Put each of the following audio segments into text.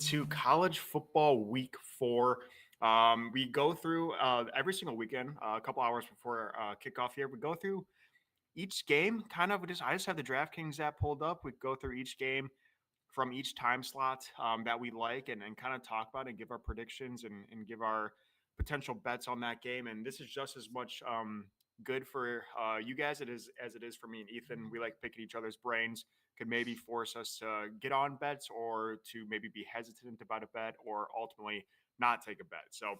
into college football week 4. We go through every single weekend, a couple hours before kickoff here. We go through each game, kind of I just have the DraftKings app pulled up. We go through each game from each time slot that we like and kind of talk about it and give our predictions and give our potential bets on that game. And this is just as much good for you guys as it is for me and Ethan. We like picking each other's brains. Could maybe force us to get on bets or to maybe be hesitant about a bet or ultimately not take a bet. So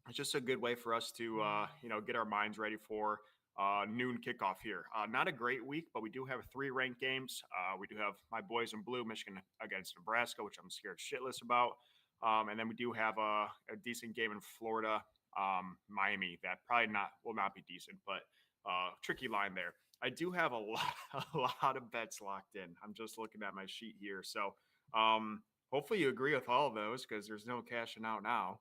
it's just a good way for us to get our minds ready for noon kickoff here. Not a great week, but we do have 3 ranked games. We do have my boys in blue, Michigan against Nebraska, which I'm scared shitless about. And then we do have a decent game in Florida, Miami. That probably will not be decent, but tricky line there. I do have a lot of bets locked in. I'm just looking at my sheet here. So hopefully you agree with all of those because there's no cashing out now.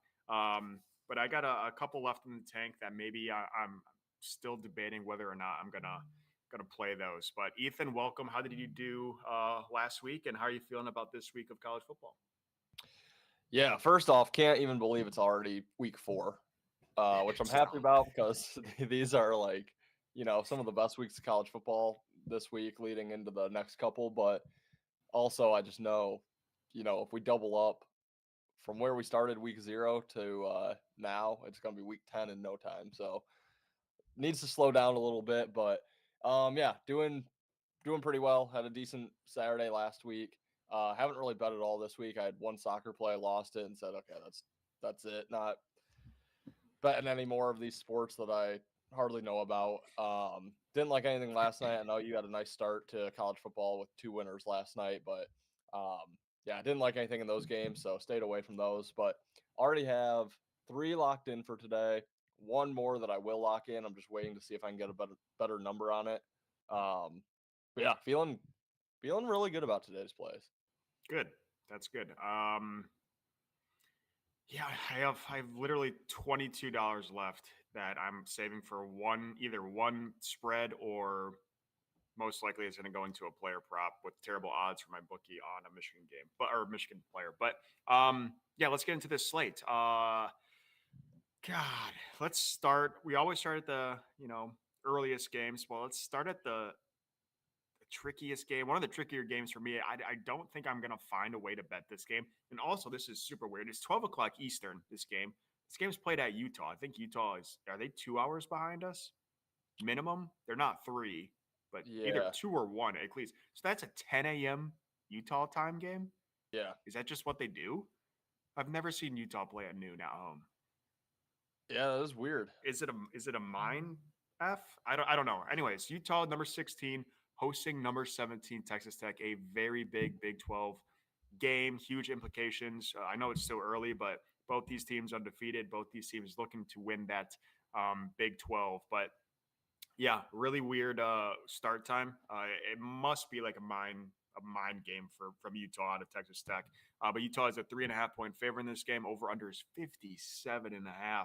But I got a couple left in the tank that maybe I'm still debating whether or not I'm gonna play those. But Ethan, welcome. How did you do last week, and how are you feeling about this week of college football? Yeah, first off, can't even believe it's already week 4, which I'm happy about because these are some of the best weeks of college football this week leading into the next couple. But also, I just know, if we double up from where we started week 0 to now, it's going to be week 10 in no time. So needs to slow down a little bit, but yeah, doing pretty well. Had a decent Saturday last week. Haven't really bet at all this week. I had one soccer play, lost it, and said, okay, that's it. Not betting any more of these sports that I hardly know about. Didn't like anything last night. I know you had a nice start to college football with 2 winners last night, but yeah, I didn't like anything in those games, so stayed away from those. But already have 3 locked in for today. 1 more that I will lock in. I'm just waiting to see if I can get a better number on it. But yeah, feeling really good about today's plays. Good. That's good. Yeah, I have literally $22 left that I'm saving for either one spread or most likely it's going to go into a player prop with terrible odds for my bookie on a Michigan game, or Michigan player. But yeah, let's get into this slate. God, let's start. We always start at the earliest games. Well, let's start at the trickiest game, one of the trickier games for me. I don't think I'm going to find a way to bet this game. And also, this is super weird. It's 12 o'clock Eastern, this game. This game's played at Utah. I think Utah are they 2 hours behind us? Minimum? They're not 3, but either 2 or 1 at least. So that's a 10 a.m. Utah time game? Yeah. Is that just what they do? I've never seen Utah play at noon at home. Yeah, that is weird. Is it a mind F? I don't know. Anyways, Utah number 16 hosting number 17 Texas Tech, a very big Big 12 game, huge implications. I know it's still early, but both these teams undefeated, both these teams looking to win that Big 12. But yeah, really weird start time. It must be like a mind game from Utah out of Texas Tech. But Utah is a 3.5-point favorite in this game. Over under is 57.5.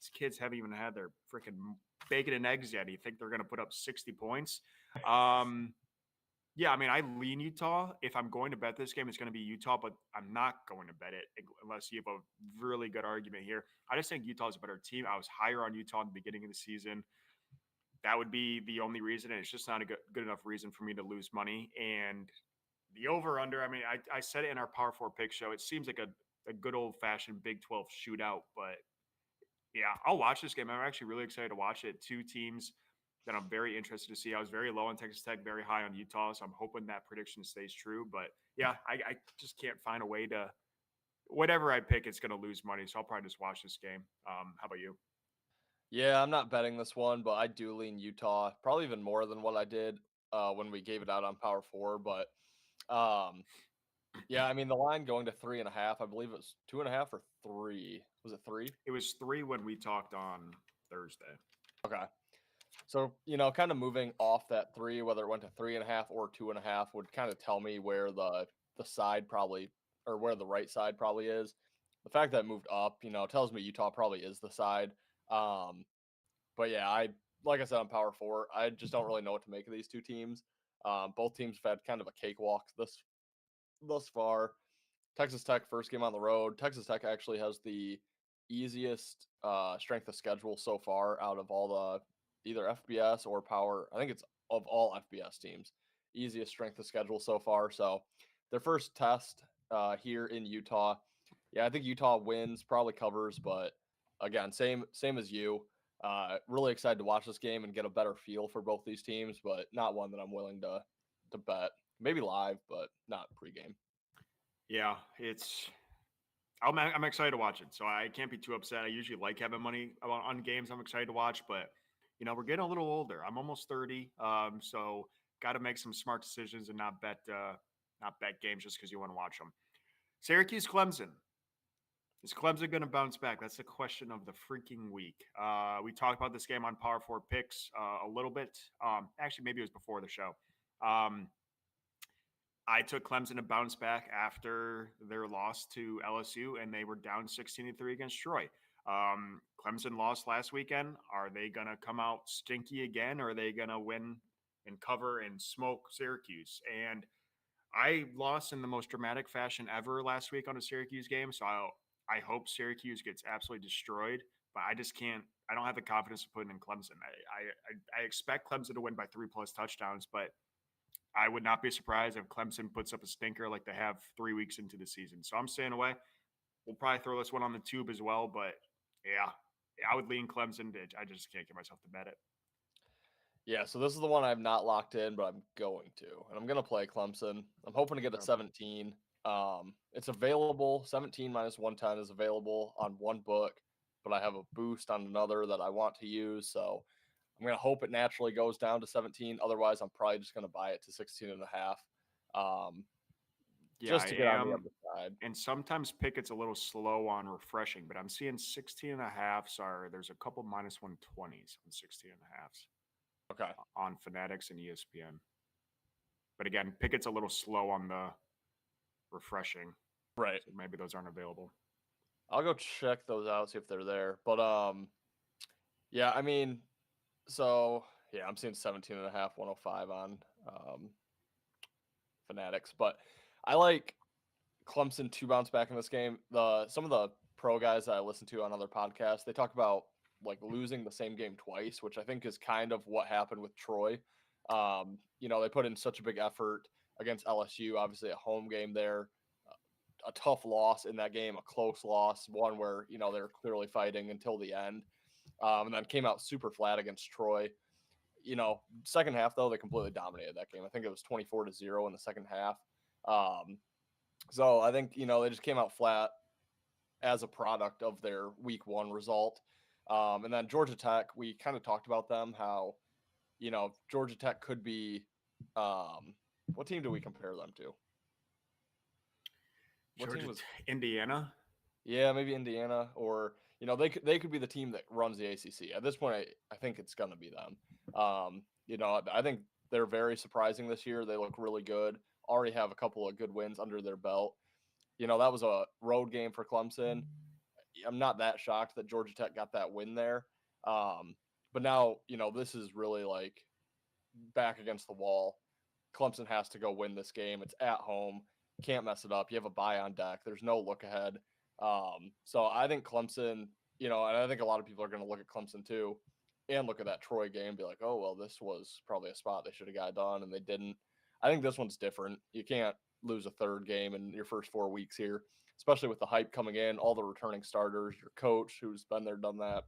These kids haven't even had their freaking bacon and eggs yet. You think they're going to put up 60 points? Yeah, I mean, I lean Utah. If I'm going to bet this game, it's going to be Utah, but I'm not going to bet it unless you have a really good argument here. I just think Utah is a better team. I was higher on Utah in the beginning of the season. That would be the only reason, and it's just not a good enough reason for me to lose money. And the over-under, I mean, I said it in our Power 4 pick show. It seems like a good old-fashioned Big 12 shootout, but yeah, I'll watch this game. I'm actually really excited to watch it. 2 teams that I'm very interested to see. I was very low on Texas Tech, very high on Utah, so I'm hoping that prediction stays true. But yeah, I just can't find a way to – whatever I pick, it's going to lose money, so I'll probably just watch this game. How about you? Yeah, I'm not betting this one, but I do lean Utah, probably even more than what I did when we gave it out on Power 4. But yeah, I mean, the line going to 3.5, I believe it was 2.5 or 3. Was it 3? It was 3 when we talked on Thursday. Okay. So, kind of moving off that 3, whether it went to 3.5 or 2.5 would kind of tell me where the side probably, or where the right side probably is. The fact that it moved up, tells me Utah probably is the side. But yeah, like I said on Power 4, I just don't really know what to make of these 2 teams. Both teams have had kind of a cakewalk thus far. Texas Tech first game on the road. Texas Tech actually has the easiest strength of schedule so far out of all the either FBS or Power. I think it's of all FBS teams, easiest strength of schedule so far. So their first test here in Utah. Yeah, I think Utah wins, probably covers, but again, same as you. Really excited to watch this game and get a better feel for both these teams, but not one that I'm willing to bet. Maybe live, but not pregame. Yeah, I'm excited to watch it, so I can't be too upset. I usually like having money on games I'm excited to watch, but we're getting a little older. I'm almost 30, so got to make some smart decisions and not bet games just because you want to watch them. Syracuse, Clemson. Is Clemson going to bounce back? That's the question of the freaking week. We talked about this game on Power Four Picks a little bit. Actually, maybe it was before the show. I took Clemson to bounce back after their loss to LSU, and they were down 16-3 against Troy. Clemson lost last weekend. Are they going to come out stinky again, or are they going to win and cover and smoke Syracuse? And I lost in the most dramatic fashion ever last week on a Syracuse game, so I hope Syracuse gets absolutely destroyed, but I just can't. I don't have the confidence to put it in Clemson. I expect Clemson to win by 3+ touchdowns, but I would not be surprised if Clemson puts up a stinker like they have 3 weeks into the season. So I'm staying away. We'll probably throw this one on the tube as well, but yeah, I would lean Clemson. I just can't get myself to bet it. Yeah, so this is the one I've not locked in, but I'm going to. And I'm going to play Clemson. I'm hoping to get a 17. It's available. 17 minus 110 is available on one book, but I have a boost on another that I want to use. So I'm going to hope it naturally goes down to 17. Otherwise, I'm probably just going to buy it to 16 and a half. Yeah, just I to get on the am. other side. And sometimes Pickett's a little slow on refreshing, but I'm seeing 16 and a halves there's a couple minus 120s on 16 and a halves. Okay. On Fanatics and ESPN. But again, Pickett's a little slow on the refreshing. Right. So maybe those aren't available. I'll go check those out, see if they're there. But yeah, I mean, so yeah, I'm seeing 17 and a half, 105 on Fanatics. But I like Clemson to bounce back in this game. Some of the pro guys that I listen to on other podcasts, they talk about like losing the same game twice, which I think is kind of what happened with Troy. They put in such a big effort against LSU, obviously a home game there, a tough loss in that game, a close loss, one where, they were clearly fighting until the end. And then came out super flat against Troy. Second half though, they completely dominated that game. I think it was 24-0 in the second half. So I think, they just came out flat as a product of their week one result. And then Georgia Tech, we kind of talked about them, how, Georgia Tech could be, what team do we compare them to? What team was Indiana? Yeah, maybe Indiana, or, they could be the team that runs the ACC. At this point, I think it's going to be them. I think they're very surprising this year. They look really good. Already have a couple of good wins under their belt. That was a road game for Clemson. I'm not that shocked that Georgia Tech got that win there. But now, this is really like back against the wall. Clemson has to go win this game. It's at home. Can't mess it up. You have a bye on deck. There's no look ahead. So I think Clemson, and I think a lot of people are going to look at Clemson too and look at that Troy game and be like, oh, well, this was probably a spot they should have got done, and they didn't. I think this one's different. You can't lose a third game in your first 4 weeks here, especially with the hype coming in, all the returning starters, your coach who's been there, done that,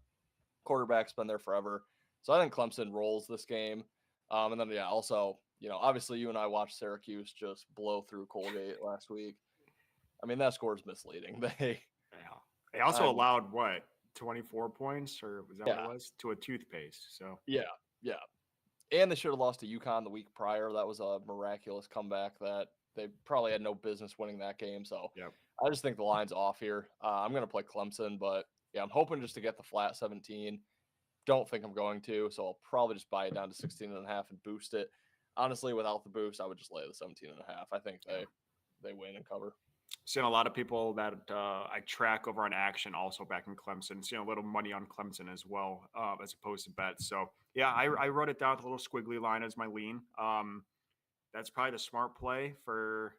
quarterback's been there forever. So I think Clemson rolls this game. And then, yeah, also, obviously you and I watched Syracuse just blow through Colgate last week. I mean, that score is misleading. They also allowed what, 24 points, or was that what it was, to a toothpaste? So yeah. And they should have lost to UConn the week prior. That was a miraculous comeback that they probably had no business winning that game. So I just think the line's off here. I'm going to play Clemson, but yeah, I'm hoping just to get the flat 17. Don't think I'm going to, so I'll probably just buy it down to 16 and a half and boost it. Honestly, without the boost, I would just lay the 17 and a half. I think they win and cover. Seeing a lot of people that I track over on Action also back in Clemson. Seeing a little money on Clemson as well, as opposed to bets. So yeah, I wrote it down with a little squiggly line as my lean. That's probably the smart play for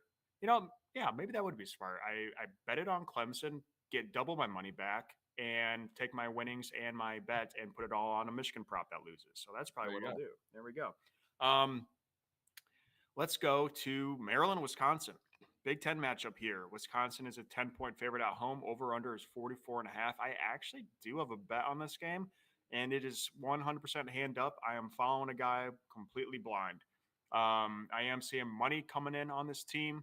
Yeah, maybe that would be smart. I bet it on Clemson, get double my money back, and take my winnings and my bet and put it all on a Michigan prop that loses. So that's probably There what you I'll go. do. There we go. Um, let's go to Maryland, Wisconsin. Big Ten matchup here. Wisconsin is a 10-point favorite at home. Over under is 44.5. I actually do have a bet on this game, and it is 100% hand up. I am following a guy completely blind. I am seeing money coming in on this team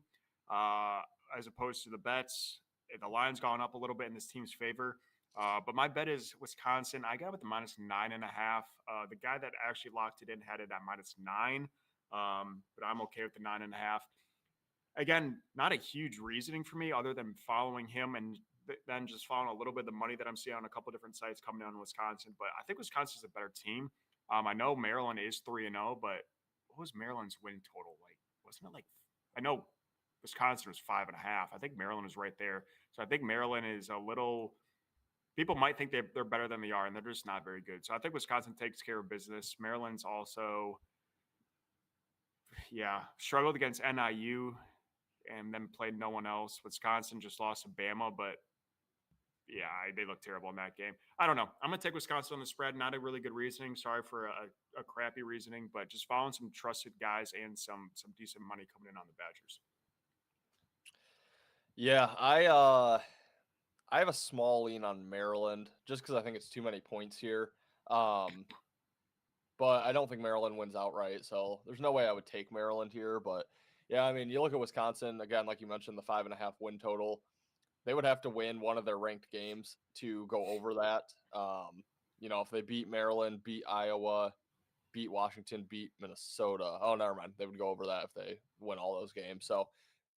uh, as opposed to the bets. The line's gone up a little bit in this team's favor. But my bet is Wisconsin. I got it with the -9.5. The guy that actually locked it in had it at -9. But I'm okay with the 9.5. Again, not a huge reasoning for me other than following him and then just following a little bit of the money that I'm seeing on a couple different sites coming down in Wisconsin. But I think Wisconsin's a better team. I know Maryland is 3-0, but what was Maryland's win total like? Wasn't it like, I know Wisconsin was 5.5. I think Maryland is right there. So I think Maryland is a little, people might think they're better than they are, and they're just not very good. So I think Wisconsin takes care of business. Maryland's also, yeah, struggled against NIU and then played no one else. Wisconsin just lost to Bama, but yeah, they look terrible in that game. I don't know. I'm going to take Wisconsin on the spread. Not a really good reasoning. Sorry for a crappy reasoning, but just following some trusted guys and some decent money coming in on the Badgers. Yeah, I have a small lean on Maryland just because I think it's too many points here. Um, but I don't think Maryland wins outright, so there's no way I would take Maryland here. But yeah, I mean, you look at Wisconsin again, like you mentioned, the 5.5 win total. They would have to win one of their ranked games to go over that. If they beat Maryland, beat Iowa, beat Washington, beat Minnesota. Oh, never mind. They would go over that if they win all those games. So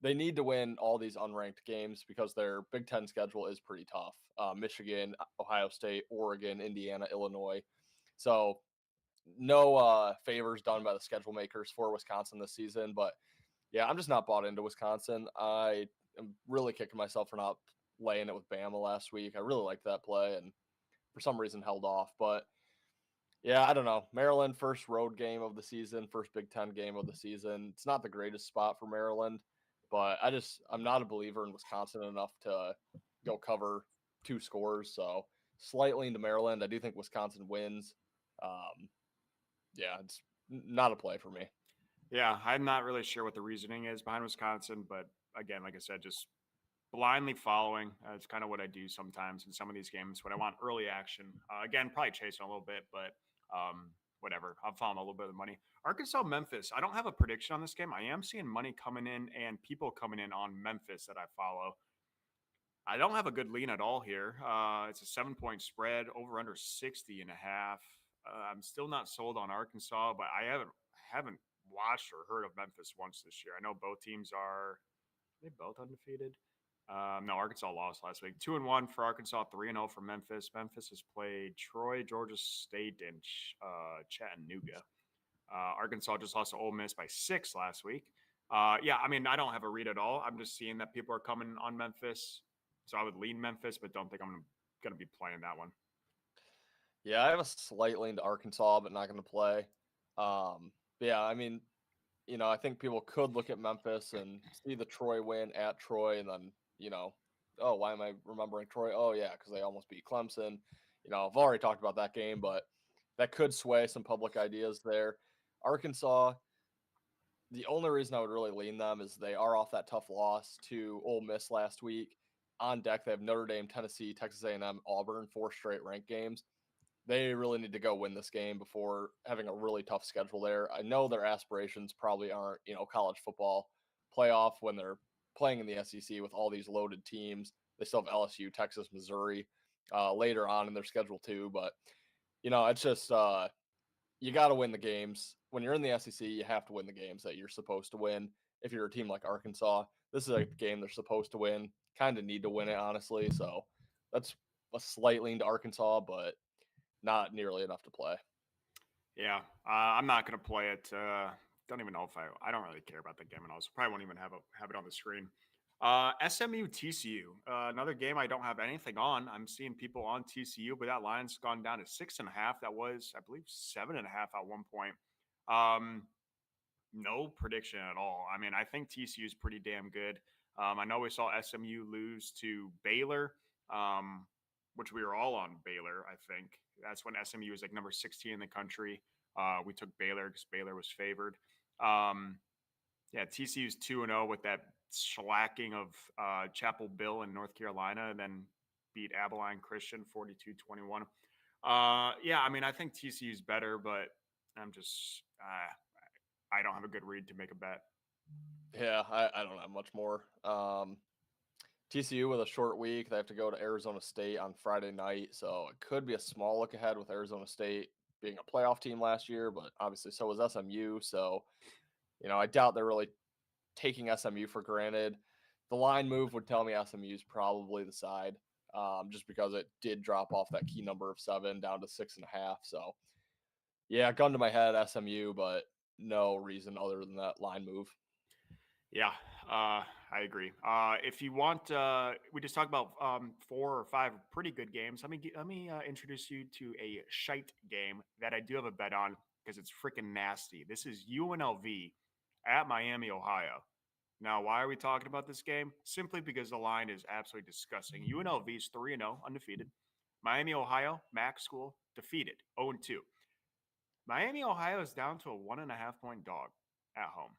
they need to win all these unranked games because their Big Ten schedule is pretty tough. Michigan, Ohio State, Oregon, Indiana, Illinois. So no favors done by the schedule makers for Wisconsin this season. But yeah, I'm just not bought into Wisconsin. I am really kicking myself for not laying it with Bama last week. I really liked that play and for some reason held off. But yeah, I don't know. Maryland, first road game of the season, first Big Ten game of the season. It's not the greatest spot for Maryland, but I'm not a believer in Wisconsin enough to go cover two scores. So slightly into Maryland. I do think Wisconsin wins. Um, yeah, it's not a play for me. Yeah, I'm not really sure what the reasoning is behind Wisconsin, but again, like I said, just blindly following. It's kind of what I do sometimes in some of these games when I want early action. Again, probably chasing a little bit, but whatever. I'm following a little bit of the money. Arkansas, Memphis. I don't have a prediction on this game. I am seeing money coming in and people coming in on Memphis that I follow. I don't have a good lean at all here. It's a 7-point spread, over under 60.5. I'm still not sold on Arkansas, but I haven't watched or heard of Memphis once this year. I know both teams are they both undefeated. No, Arkansas lost last week. 2-1 for Arkansas, 3-0 for Memphis. Memphis has played Troy, Georgia State, and Chattanooga. Arkansas just lost to Ole Miss by 6 last week. Yeah, I mean, I don't have a read at all. I'm just seeing that people are coming on Memphis, so I would lean Memphis, but don't think I'm gonna be playing that one. Yeah, I have a slight lean to Arkansas, but not going to play. But yeah, I mean, I think people could look at Memphis and see the Troy win at Troy, and then, oh, why am I remembering Troy? Oh, yeah, because they almost beat Clemson. I've already talked about that game, but that could sway some public ideas there. Arkansas, the only reason I would really lean them is they are off that tough loss to Ole Miss last week. On deck, they have Notre Dame, Tennessee, Texas A&M, Auburn, 4 straight ranked games. They really need to go win this game before having a really tough schedule there. I know their aspirations probably aren't, college football playoff when they're playing in the SEC with all these loaded teams. They still have LSU, Texas, Missouri later on in their schedule too. But, it's just you got to win the games. When you're in the SEC, you have to win the games that you're supposed to win. If you're a team like Arkansas, this is a game they're supposed to win. Kind of need to win it, honestly. So that's a slight lean to Arkansas, but not nearly enough to play. Yeah, I'm not gonna play it. Don't even know if I don't really care about the game at all. So probably won't even have it on the screen. SMU TCU, another game I don't have anything on. I'm seeing people on TCU, but that line's gone down to 6.5. That was, I believe, 7.5 at one point. No prediction at all. I mean, I think TCU is pretty damn good. I know we saw SMU lose to Baylor, which we were all on Baylor, I think. That's when SMU was like number 16 in the country. We took Baylor because Baylor was favored. Um, yeah, TCU's 2-0 with that slacking of Chapel Bill in North Carolina, and then beat Abilene Christian 42-21. Yeah, I mean, I think TCU's better, but I'm just I don't have a good read to make a bet. Yeah, I don't have much more. TCU with a short week. They have to go to Arizona State on Friday night, so it could be a small look ahead with Arizona State being a playoff team last year, but obviously so was SMU. So, I doubt they're really taking SMU for granted. The line move would tell me SMU is probably the side, just because it did drop off that key number of 7 down to 6.5. So, yeah, gun to my head, SMU, but no reason other than that line move. Yeah, I agree. If you want, we just talked about 4 or 5 pretty good games. Let me introduce you to a shite game that I do have a bet on because it's freaking nasty. This is UNLV at Miami, Ohio. Now, why are we talking about this game? Simply because the line is absolutely disgusting. UNLV is 3-0, undefeated. Miami, Ohio, MAC school, defeated, 0-2. Miami, Ohio is down to a 1.5 point dog at home.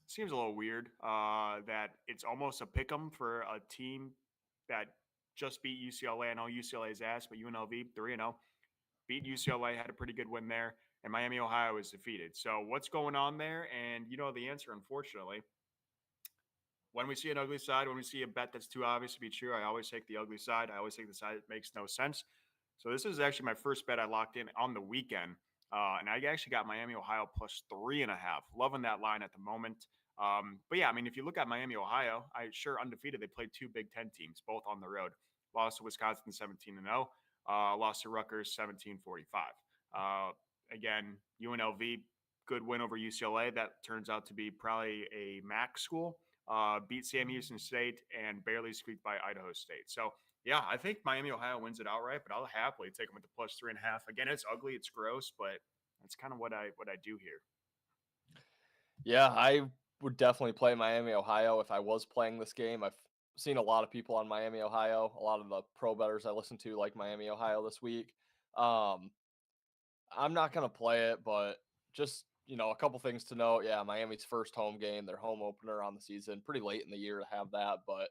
Seems a little weird that it's almost a pick 'em for a team that just beat UCLA. I know UCLA's ass, but UNLV 3-0 beat UCLA, had a pretty good win there, and Miami, Ohio is defeated. So what's going on there? And you know the answer, unfortunately. When we see an ugly side, when we see a bet that's too obvious to be true, I always take the ugly side. I always take the side that makes no sense. So this is actually my first bet I locked in on the weekend. And I actually got Miami, Ohio plus 3.5. Loving that line at the moment. But yeah, I mean, if you look at Miami, Ohio, sure undefeated. They played 2 Big Ten teams, both on the road. Lost to Wisconsin 17-0. Lost to Rutgers 17-45. Again, UNLV, good win over UCLA. That turns out to be probably a MAC school. Beat Sam Houston State and barely squeaked by Idaho State. So yeah, I think Miami, Ohio wins it outright, but I'll happily take them with the plus 3.5. Again, it's ugly, it's gross, but that's kind of what I do here. Yeah, I would definitely play Miami, Ohio if I was playing this game. I've seen a lot of people on Miami, Ohio. A lot of the pro bettors I listen to like Miami, Ohio this week. Um, I'm not going to play it, but just, a couple things to note. Yeah, Miami's first home game, their home opener on the season, pretty late in the year to have that. But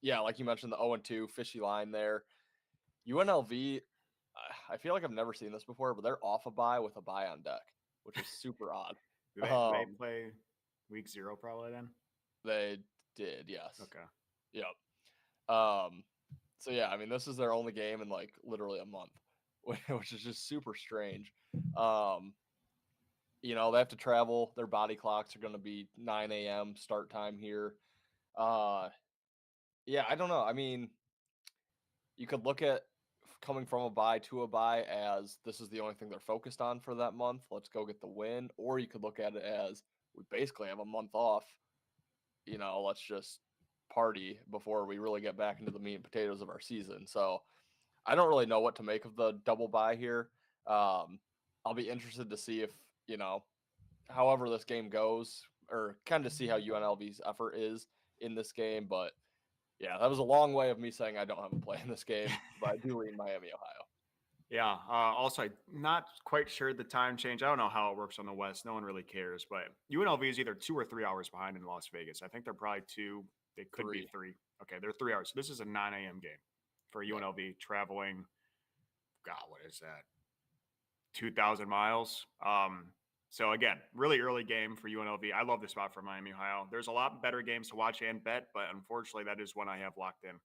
yeah, like you mentioned, the 0-2 fishy line there. UNLV, I feel like I've never seen this before, but they're off a bye with a bye on deck, which is super odd. Do they play week 0 probably then? They did, yes. Okay. Yep. So yeah, I mean, this is their only game in like literally a month, which is just super strange. They have to travel. Their body clocks are going to be 9 a.m. start time here. Yeah, I don't know. I mean, you could look at coming from a bye to a bye as this is the only thing they're focused on for that month. Let's go get the win. Or you could look at it as we basically have a month off. Let's just party before we really get back into the meat and potatoes of our season. So I don't really know what to make of the double bye here. I'll be interested to see if, however this game goes, or kind of see how UNLV's effort is in this game. But yeah, that was a long way of me saying I don't have a play in this game, but I do lean Miami, Ohio. Yeah. Also, I'm not quite sure the time change. I don't know how it works on the West. No one really cares. But UNLV is either 2 or 3 hours behind in Las Vegas. I think they're probably 2. They could be 3. Okay, they're 3 hours. So this is a 9 a.m. game for UNLV traveling. God, what is that? 2,000 miles. So again, really early game for UNLV. I love the spot for Miami, Ohio. There's a lot better games to watch and bet, but unfortunately, that is one I have locked in.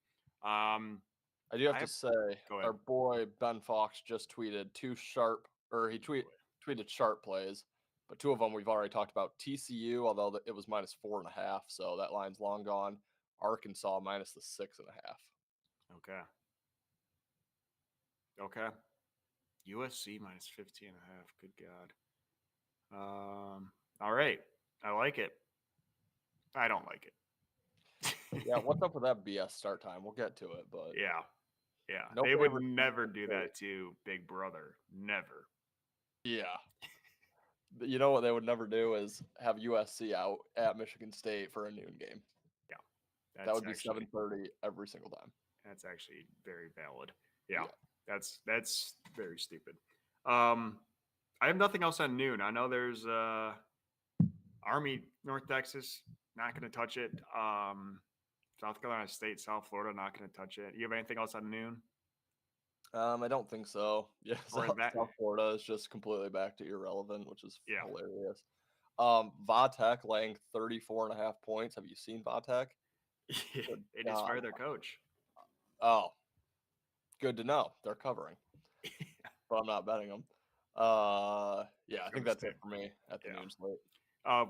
I do have to say, our boy Ben Fox just tweeted tweeted sharp plays, but 2 of them we've already talked about. TCU, although it was minus 4.5, so that line's long gone. Arkansas minus the 6.5. Okay. USC minus 15.5. Good God. All right. I like it. I don't like it. Yeah, what's up with that BS start time? We'll get to it, but yeah. No they would never do that to Big Brother. Never. Yeah. You know what they would never do is have USC out at Michigan State for a noon game. Yeah, That that's would be actually 7:30 every single time. that's actually very valid. Yeah, Yeah. that's very stupid. Um, I have nothing else on noon. I know there's Army, North Texas, not going to touch it. South Carolina State, South Florida, not going to touch it. You have anything else on noon? I don't think so. Yeah, Or that? South Florida is just completely back to irrelevant, which is Yeah, hilarious. Vatek laying 34.5 points. Have you seen Vatek? Good they just God. fired their coach. Oh, good to know. They're covering, but I'm not betting them. Yeah, I think Gonna that's stay. it for me at the Yeah. noon slate.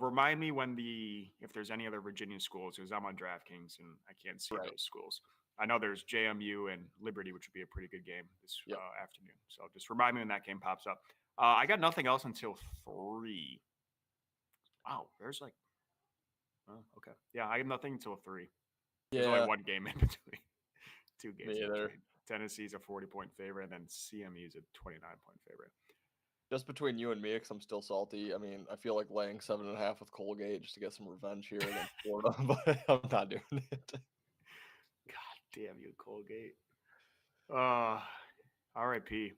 Remind me if there's any other Virginia schools, because I'm on DraftKings and I can't see Right. those schools. I know there's JMU and Liberty, which would be a pretty good game this Yep. afternoon. So just remind me when that game pops up. I got nothing else until 3. Wow, there's like, oh, okay. Yeah, I have nothing until 3. There's only Yeah, one game in between, 2 games me in either. between. Tennessee's a 40-point favorite, and then CMU's a 29-point favorite. Just between you and me, because I'm still salty. I mean, I feel like laying 7.5 with Colgate just to get some revenge here against Florida, but I'm not doing it. God damn you, Colgate. RIP.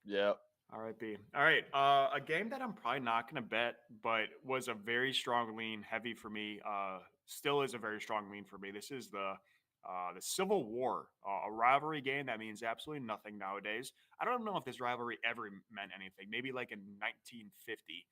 Yeah. RIP. All right. A game that I'm probably not going to bet, but was a very strong lean, heavy for me. Still is a very strong lean for me. This is the Civil War, a rivalry game that means absolutely nothing nowadays. I don't know if this rivalry ever meant anything. Maybe like in 1950.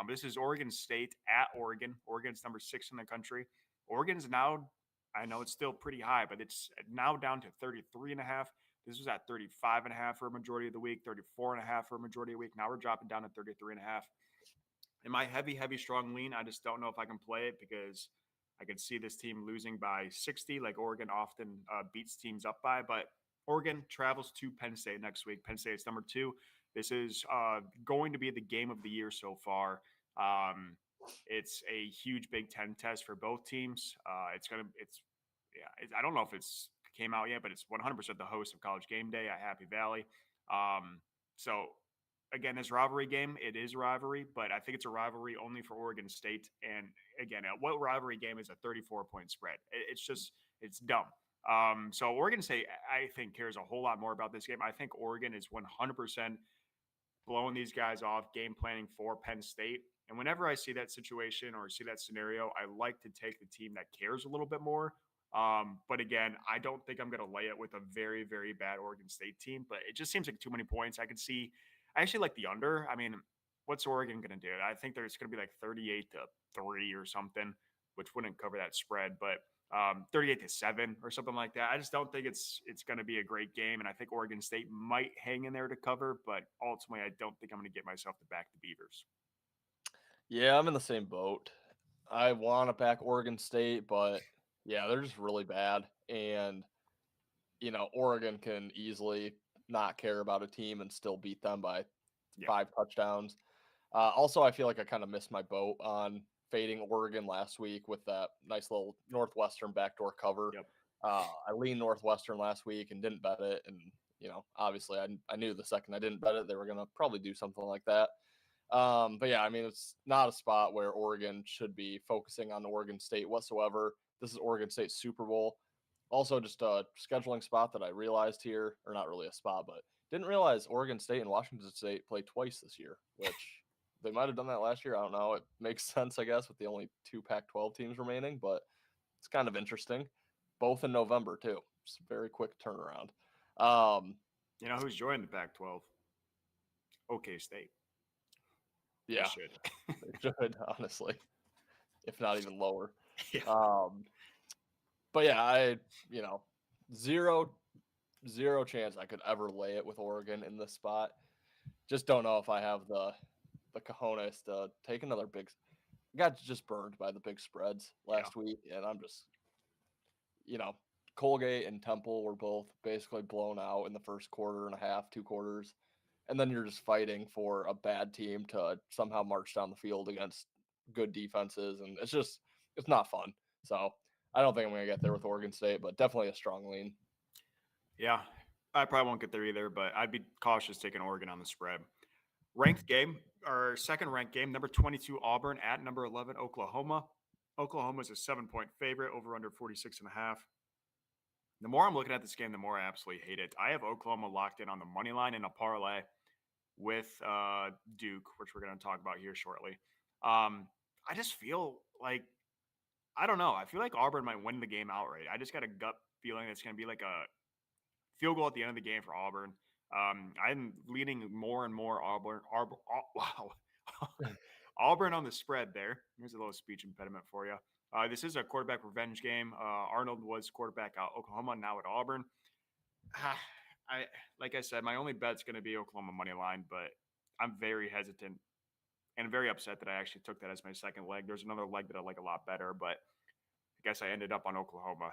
This is Oregon State at Oregon. Oregon's number 6 in the country. Oregon's now, I know it's still pretty high, but it's now down to 33.5. This was at 35.5 for a majority of the week, 34.5 for a majority of the week. Now we're dropping down to 33.5. In my heavy, heavy, strong lean, I just don't know if I can play it because I could see this team losing by 60, like Oregon often beats teams up by. But Oregon travels to Penn State next week. Penn State's number 2. This is going to be the game of the year so far. It's a huge Big Ten test for both teams. I don't know if it's came out yet, but it's 100% the host of College Game Day at Happy Valley. So again, this rivalry game, it is a rivalry, but I think it's a rivalry only for Oregon State. And again, what rivalry game is a 34-point spread? It's dumb. So Oregon State, I think, cares a whole lot more about this game. I think Oregon is 100% blowing these guys off, game planning for Penn State. And whenever I see that situation or see that scenario, I like to take the team that cares a little bit more. But again, I don't think I'm going to lay it with a very, very bad Oregon State team, but it just seems like too many points. I actually like the under. I mean, what's Oregon going to do? I think there's going to be like 38-3 or something, which wouldn't cover that spread, but 38-7 or something like that. I just don't think it's going to be a great game. And I think Oregon State might hang in there to cover, but ultimately, I don't think I'm going to get myself to back the Beavers. Yeah, I'm in the same boat. I want to back Oregon State, but yeah, they're just really bad. And, Oregon can easily not care about a team and still beat them by 5 touchdowns. Also, I feel like I kind of missed my boat on fading Oregon last week with that nice little Northwestern backdoor cover. Yep. I leaned Northwestern last week and didn't bet it. And, obviously I knew the second I didn't bet it, they were going to probably do something like that. But yeah, I mean, it's not a spot where Oregon should be focusing on Oregon State whatsoever. This is Oregon State's Super Bowl. Also, just a scheduling spot that I realized here, or not really a spot, but didn't realize Oregon State and Washington State play twice this year, which they might have done that last year. I don't know. It makes sense, I guess, with the only 2 Pac-12 teams remaining, but it's kind of interesting. Both in November, too. It's a very quick turnaround. You know who's joined the Pac-12? OK State. Yeah, they should, honestly, if not even lower. Yeah. But yeah, zero chance I could ever lay it with Oregon in this spot. Just don't know if I have the cojones to take another big. I got just burned by the big spreads last week, and I'm just, Colgate and Temple were both basically blown out in the first quarter and a half, 2 quarters. And then you're just fighting for a bad team to somehow march down the field against good defenses. And it's not fun. So I don't think I'm going to get there with Oregon State, but definitely a strong lean. Yeah, I probably won't get there either, but I'd be cautious taking Oregon on the spread. Ranked game, our second ranked game, number 22 Auburn at number 11 Oklahoma. Oklahoma is a 7-point favorite, over under 46.5. The more I'm looking at this game, the more I absolutely hate it. I have Oklahoma locked in on the money line in a parlay with Duke, which we're going to talk about here shortly. I just feel like, I don't know. I feel like Auburn might win the game outright. I just got a gut feeling it's going to be like a field goal at the end of the game for Auburn. I'm leaning more and more wow. Auburn on the spread there. Here's a little speech impediment for you. This is a quarterback revenge game. Arnold was quarterback at Oklahoma, now at Auburn. Like I said, my only bet's going to be Oklahoma money line, but I'm very hesitant and very upset that I actually took that as my second leg. There's another leg that I like a lot better, but I guess I ended up on Oklahoma.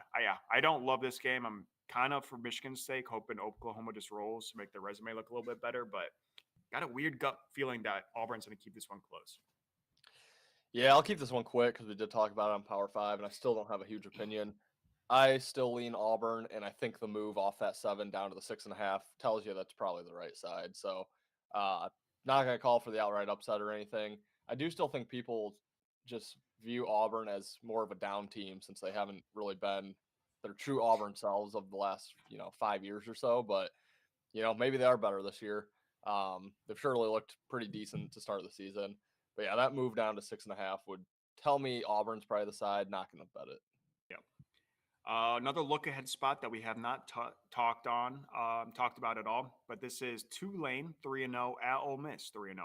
I don't love this game. I'm kind of, for Michigan's sake, hoping Oklahoma just rolls to make their resume look a little bit better, but got a weird gut feeling that Auburn's going to keep this one close. Yeah, I'll keep this one quick because we did talk about it on Power 5, and I still don't have a huge opinion. I still lean Auburn, and I think the move off that 7 down to the 6.5 tells you that's probably the right side. So, not going to call for the outright upset or anything. I do still think people just view Auburn as more of a down team since they haven't really been their true Auburn selves of the last 5 years or so. But maybe they are better this year. They've surely looked pretty decent to start the season. But yeah, that move down to 6.5 would tell me Auburn's probably the side. Not going to bet it. Yep. Another look ahead spot that we have not talked about at all, but this is Tulane 3-0 at Ole Miss 3-0.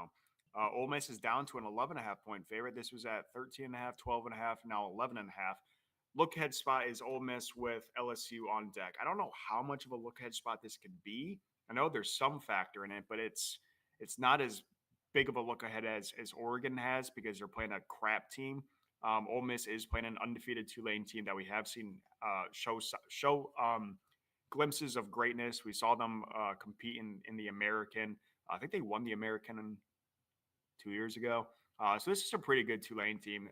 Ole Miss is down to an 11.5-point favorite. This was at 13.5, 12.5, now 11.5. Look ahead spot is Ole Miss with LSU on deck. I don't know how much of a look ahead spot this could be. I know there's some factor in it, but it's not as big of a look ahead as Oregon has because they're playing a crap team. Ole Miss is playing an undefeated Tulane team that we have seen show glimpses of greatness. We saw them compete in the American. I think they won the American 2 years ago. So this is a pretty good Tulane team.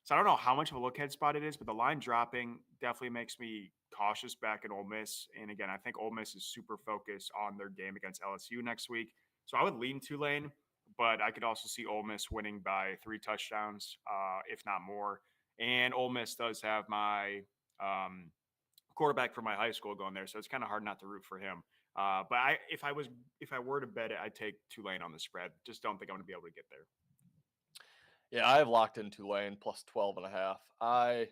So I don't know how much of a look ahead spot it is, but the line dropping definitely makes me cautious back at Ole Miss. And again, I think Ole Miss is super focused on their game against LSU next week. So I would lean Tulane, but I could also see Ole Miss winning by 3 touchdowns, if not more. And Ole Miss does have my quarterback from my high school going there, so it's kind of hard not to root for him. But if I were to bet it, I'd take Tulane on the spread. Just don't think I'm going to be able to get there. Yeah, I have locked in Tulane plus 12.5. I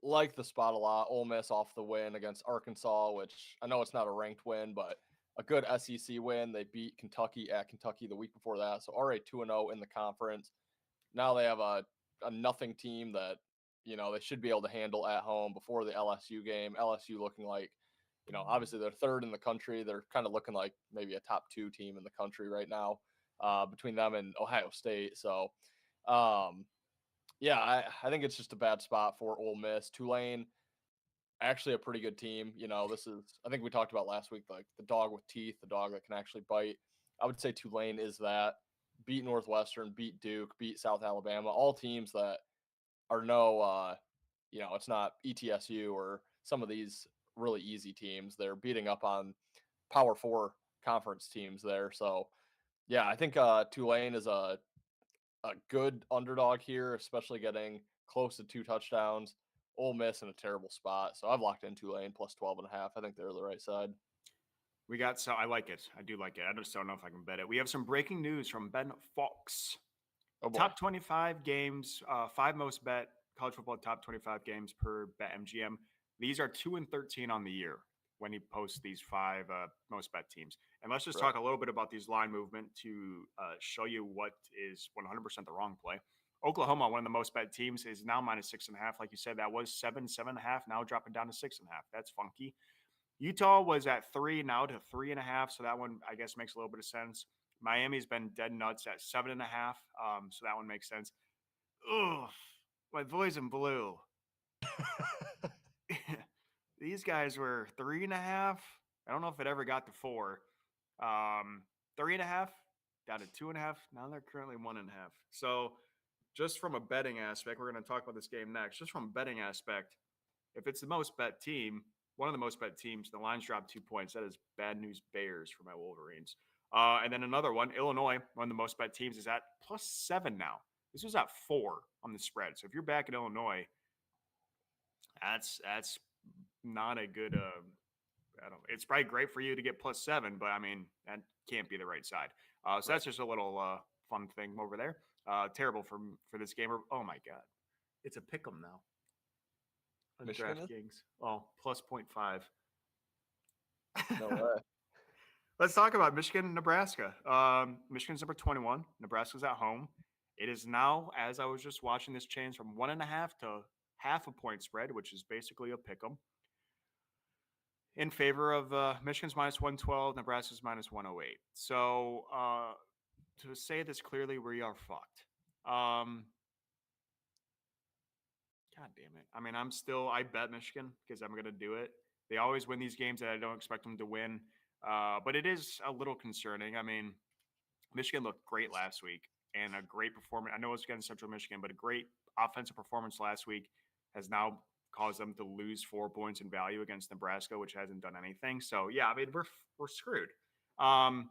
like the spot a lot. Ole Miss off the win against Arkansas, which I know it's not a ranked win, but a good SEC win. They beat Kentucky at Kentucky the week before that, so already 2-0 in the conference. Now they have a nothing team that they should be able to handle at home before the LSU game. LSU looking like obviously they're third in the country. They're kind of looking like maybe a top 2 team in the country right now, between them and Ohio State. So yeah, I think it's just a bad spot for Ole Miss. Tulane, actually a pretty good team. This is, I think we talked about last week, like the dog with teeth, the dog that can actually bite. I would say Tulane is that. Beat Northwestern, beat Duke, beat South Alabama, all teams that are it's not ETSU or some of these really easy teams. They're beating up on Power 4 conference teams there. So, yeah, I think Tulane is a good underdog here, especially getting close to 2 touchdowns. Ole Miss in a terrible spot. So I've locked in Tulane plus 12.5. I think they're the right side. I like it. I do like it. I just don't know if I can bet it. We have some breaking news from Ben Fox. Oh boy. Top 25 games, 5 most bet college football top 25 games per BetMGM. These are 2 and 13 on the year when he posts these 5 most bet teams. And let's just talk a little bit about these line movement to show you what is 100% the wrong play. Oklahoma, one of the most bet teams, is now minus 6.5. Like you said, that was 7.5, now dropping down to 6.5. That's funky. Utah was at 3, now to 3.5. So that one, I guess, makes a little bit of sense. Miami's been dead nuts at 7.5. So that one makes sense. Ugh, my boys in blue. These guys were 3.5. I don't know if it ever got to 4. 3.5 down to 2.5. Now they're currently 1.5. So just from a betting aspect, we're going to talk about this game next. Just from a betting aspect, if it's the most bet team, one of the most bet teams, the lines dropped 2 points. That is bad news bears for my Wolverines. And then another one, Illinois, one of the most bet teams, is at +7 now. This was at 4 on the spread. So if you're back in Illinois, that's not a good. I don't. It's probably great for you to get +7, but I mean that can't be the right side. So that's just a little fun thing over there. Terrible for this gamer. Oh my god, it's a pick 'em now on Michigan is? DraftKings. Oh, plus +0.5. No way. Let's talk about Michigan, Nebraska. Michigan's number 21. Nebraska's at home. It is now, as I was just watching this change from 1.5 to half a point spread, which is basically a pick 'em, in favor of Michigan's -112, Nebraska's -108. So to say this clearly, we are fucked. God damn it. I mean, I bet Michigan because I'm going to do it. They always win these games that I don't expect them to win. But it is a little concerning. I mean, Michigan looked great last week and a great performance. I know it's against Central Michigan, but a great offensive performance last week has now caused them to lose 4 points in value against Nebraska, which hasn't done anything. So yeah, I mean we're screwed. Yeah,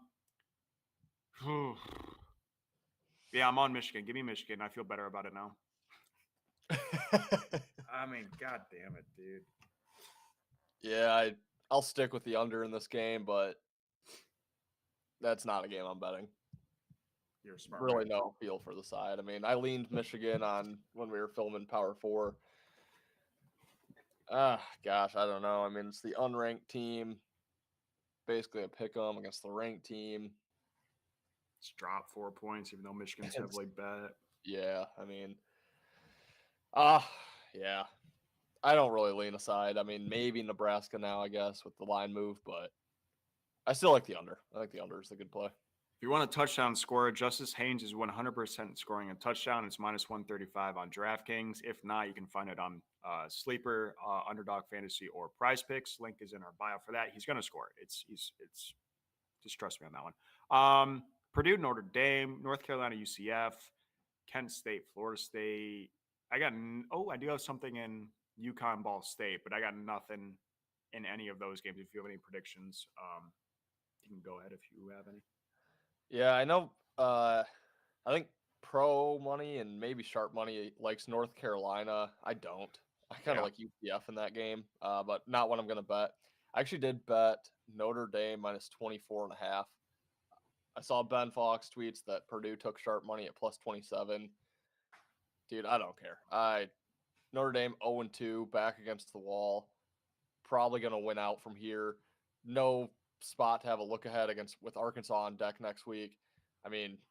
I'm on Michigan. Give me Michigan. I feel better about it now. I mean, god damn it, dude. Yeah, I'll stick with the under in this game, but that's not a game I'm betting. You're smart. Really no feel for the side. I mean, I leaned Michigan on when we were filming Power 4. Gosh, I don't know. I mean, it's the unranked team, basically a pick 'em against the ranked team. It's dropped 4 points, even though Michigan's heavily bet. Yeah, I mean, yeah. I don't really lean aside. I mean, maybe Nebraska now, I guess, with the line move, but I still like the under. I think the under is a good play. If you want a touchdown scorer, Justice Haynes is 100% scoring a touchdown. It's -135 on DraftKings. If not, you can find it on Sleeper, Underdog Fantasy, or Prize Picks. Link is in our bio for that. He's going to score it. It's just trust me on that one. Purdue, Notre Dame, North Carolina, UCF, Kent State, Florida State. I do have something in UConn, Ball State, but I got nothing in any of those games. If you have any predictions, you can go ahead if you have any. Yeah, I know. I think Pro Money and maybe Sharp Money likes North Carolina. I don't. I kind of like UCF in that game, but not what I'm going to bet. I actually did bet Notre Dame -24.5. I saw Ben Fox tweets that Purdue took Sharp Money at +27. Dude, I don't care. Notre Dame 0-2 back against the wall. Probably going to win out from here. No spot to have a look ahead with Arkansas on deck next week. I mean,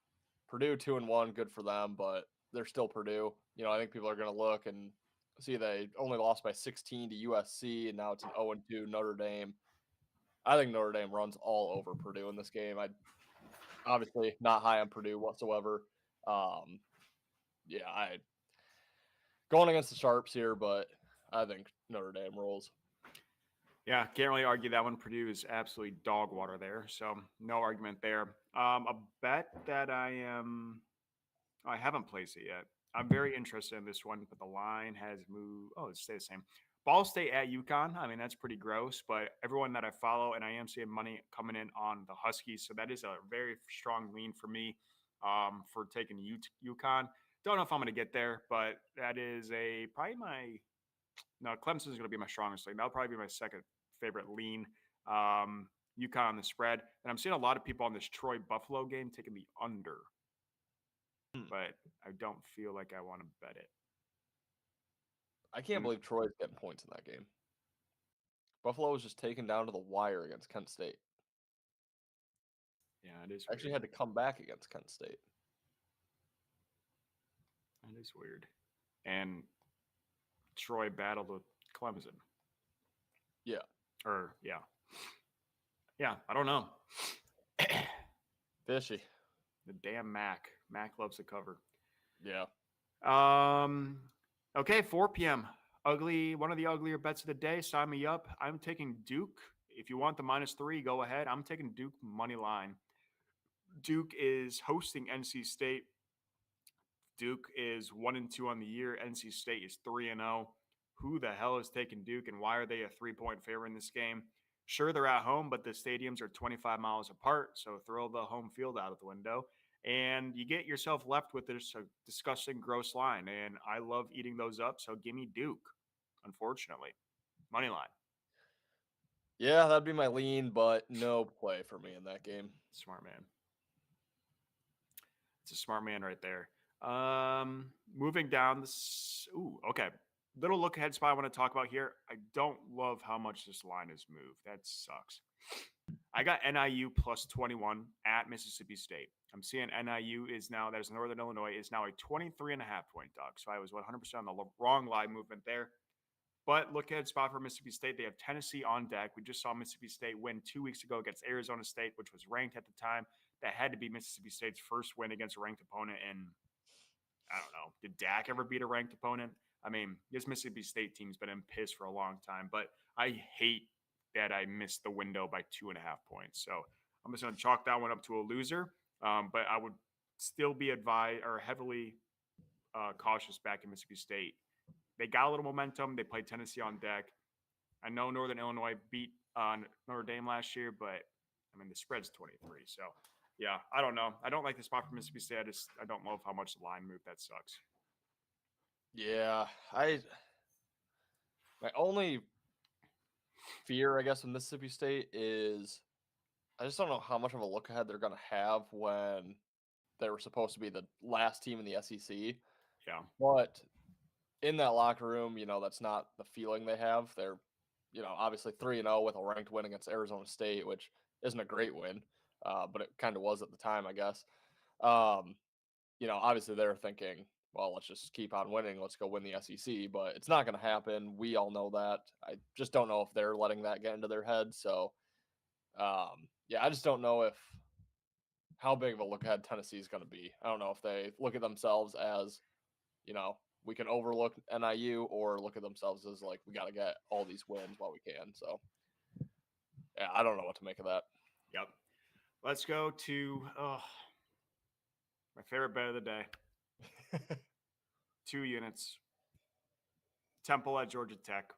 Purdue 2-1, good for them, but they're still Purdue. You know, I think people are going to look and see they only lost by 16 to USC, and now it's an 0-2 Notre Dame. I think Notre Dame runs all over Purdue in this game. I obviously not high on Purdue whatsoever. I going against the Sharps here, but I think Notre Dame rolls. Yeah, can't really argue that one. Purdue is absolutely dog water there, so no argument there. A bet that I haven't placed it yet. I'm very interested in this one, but the line has moved. Oh, it stays the same. Ball State at UConn. I mean, that's pretty gross, but everyone that I follow, and I am seeing money coming in on the Huskies, so that is a very strong lean for me for taking UConn. Don't know if I'm going to get there, but that is probably my. No, Clemson is going to be my strongest lean. That'll probably be my second favorite lean. UConn on the spread, and I'm seeing a lot of people on this Troy Buffalo game taking the under, but I don't feel like I want to bet it. I can't believe Troy's getting points in that game. Buffalo was just taken down to the wire against Kent State. Yeah, it is. Actually had to come back against Kent State. That is weird. And Troy battled with Clemson. Yeah. Yeah, I don't know. Fishy. The damn Mac. Mac loves the cover. Yeah. Okay, 4 p.m. One of the uglier bets of the day. Sign me up. I'm taking Duke. If you want the -3, go ahead. I'm taking Duke money line. Duke is hosting NC State. Duke is 1-2 on the year. NC State is 3-0. Who the hell is taking Duke, and why are they a 3-point favorite in this game? Sure, they're at home, but the stadiums are 25 miles apart. So throw the home field out of the window. And you get yourself left with this disgusting, gross line. And I love eating those up. So give me Duke, unfortunately. Money line. Yeah, that'd be my lean, but no play for me in that game. Smart man. It's a smart man right there. Moving down this. Ooh, okay. Little look ahead spot I want to talk about here. I don't love how much this line has moved. That sucks. I got NIU plus 21 at Mississippi State. I'm seeing NIU is now, there's Northern Illinois, is now a 23.5 point dog. So I was 100% on the wrong line movement there. But look at spot for Mississippi State. They have Tennessee on deck. We just saw Mississippi State win 2 weeks ago against Arizona State, which was ranked at the time. That had to be Mississippi State's first win against a ranked opponent. And I don't know, did Dak ever beat a ranked opponent? I mean, this Mississippi State team's been in piss for a long time, but I hate that I missed the window by 2.5 points. So I'm just going to chalk that one up to a loser. But I would still be advised or heavily cautious back in Mississippi State. They got a little momentum. They played Tennessee on deck. I know Northern Illinois beat Notre Dame last year, but I mean the spread's 23. So yeah, I don't know. I don't like the spot for Mississippi State. I don't love how much the line moved. That sucks. Yeah, my only fear, I guess, with Mississippi State is I just don't know how much of a look ahead they're going to have when they were supposed to be the last team in the SEC. Yeah. But in that locker room, that's not the feeling they have. They're, obviously 3-0 with a ranked win against Arizona State, which isn't a great win, but it kind of was at the time, I guess. Obviously they're thinking, well, let's just keep on winning. Let's go win the SEC, but it's not going to happen. We all know that. I just don't know if they're letting that get into their head. So, I just don't know how big of a look ahead Tennessee is going to be. I don't know if they look at themselves as, we can overlook NIU or look at themselves as like, we got to get all these wins while we can. So, yeah, I don't know what to make of that. Yep. Let's go to my favorite bet of the day. 2 units. Temple at Georgia Tech.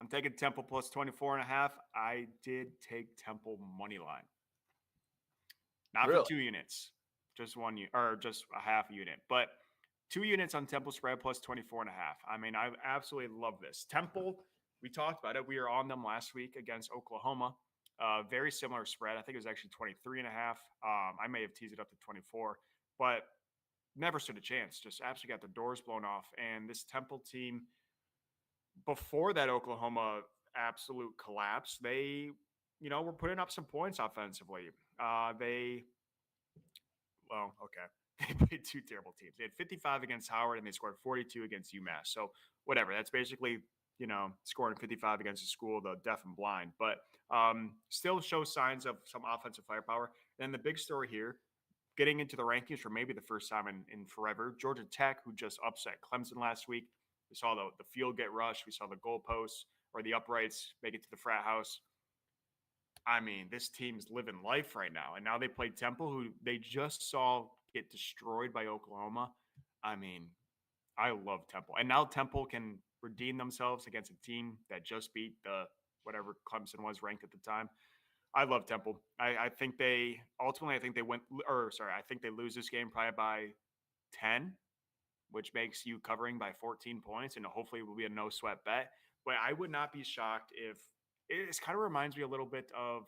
I'm taking Temple plus 24.5. I did take Temple money line. Not Really? for 2 units. Just one or just a half unit. But 2 units on Temple spread plus 24.5. I mean, I absolutely love this. Temple, we talked about it. We were on them last week against Oklahoma. Very similar spread. I think it was actually 23.5. I may have teased it up to 24, but never stood a chance. Just absolutely got the doors blown off. And this Temple team, before that Oklahoma absolute collapse, they, were putting up some points offensively. They played 2 terrible teams. They had 55 against Howard and they scored 42 against UMass. So whatever. That's basically, scoring 55 against a school, the deaf and blind, but still shows signs of some offensive firepower. And the big story here, getting into the rankings for maybe the first time in forever, Georgia Tech, who just upset Clemson last week. We saw the field get rushed. We saw the goalposts or the uprights make it to the frat house. I mean, this team's living life right now. And now they play Temple, who they just saw get destroyed by Oklahoma. I mean, I love Temple. And now Temple can redeem themselves against a team that just beat the whatever Clemson was ranked at the time. I love Temple. I think they ultimately, I think they lose this game probably by 10, which makes you covering by 14 points. And hopefully it will be a no sweat bet. But I would not be shocked if it kind of reminds me a little bit of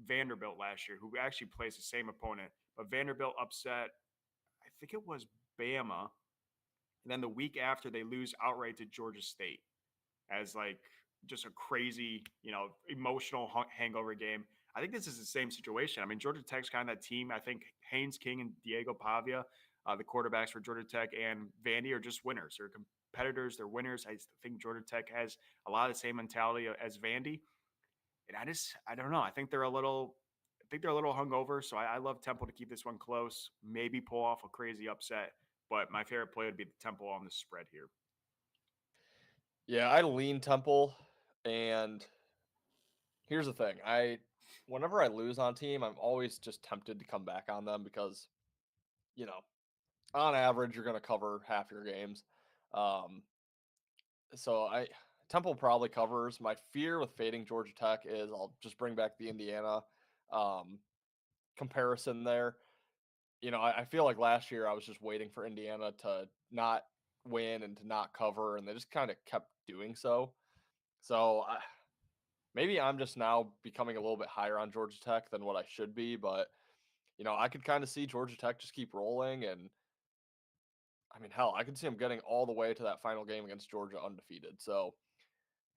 Vanderbilt last year, who actually plays the same opponent. But Vanderbilt upset, I think it was Bama. And then the week after, they lose outright to Georgia State as like just a crazy, emotional hangover game. I think this is the same situation. I mean, Georgia Tech's kind of that team. I think Haynes King and Diego Pavia, the quarterbacks for Georgia Tech, and Vandy are just winners. They're competitors. They're winners. I think Georgia Tech has a lot of the same mentality as Vandy. And I don't know. I think they're a little hungover. So I love Temple to keep this one close. Maybe pull off a crazy upset. But my favorite play would be the Temple on the spread here. Yeah, I lean Temple, and here's the thing. Whenever I lose on team, I'm always just tempted to come back on them because, on average, you're going to cover half your games. So Temple probably covers. My fear with fading Georgia Tech is I'll just bring back the Indiana um, comparison there. I feel like last year I was just waiting for Indiana to not win and to not cover, and they just kind of kept doing so. So maybe I'm just now becoming a little bit higher on Georgia Tech than what I should be, but I could kind of see Georgia Tech just keep rolling, and I mean, hell, I could see them getting all the way to that final game against Georgia undefeated. So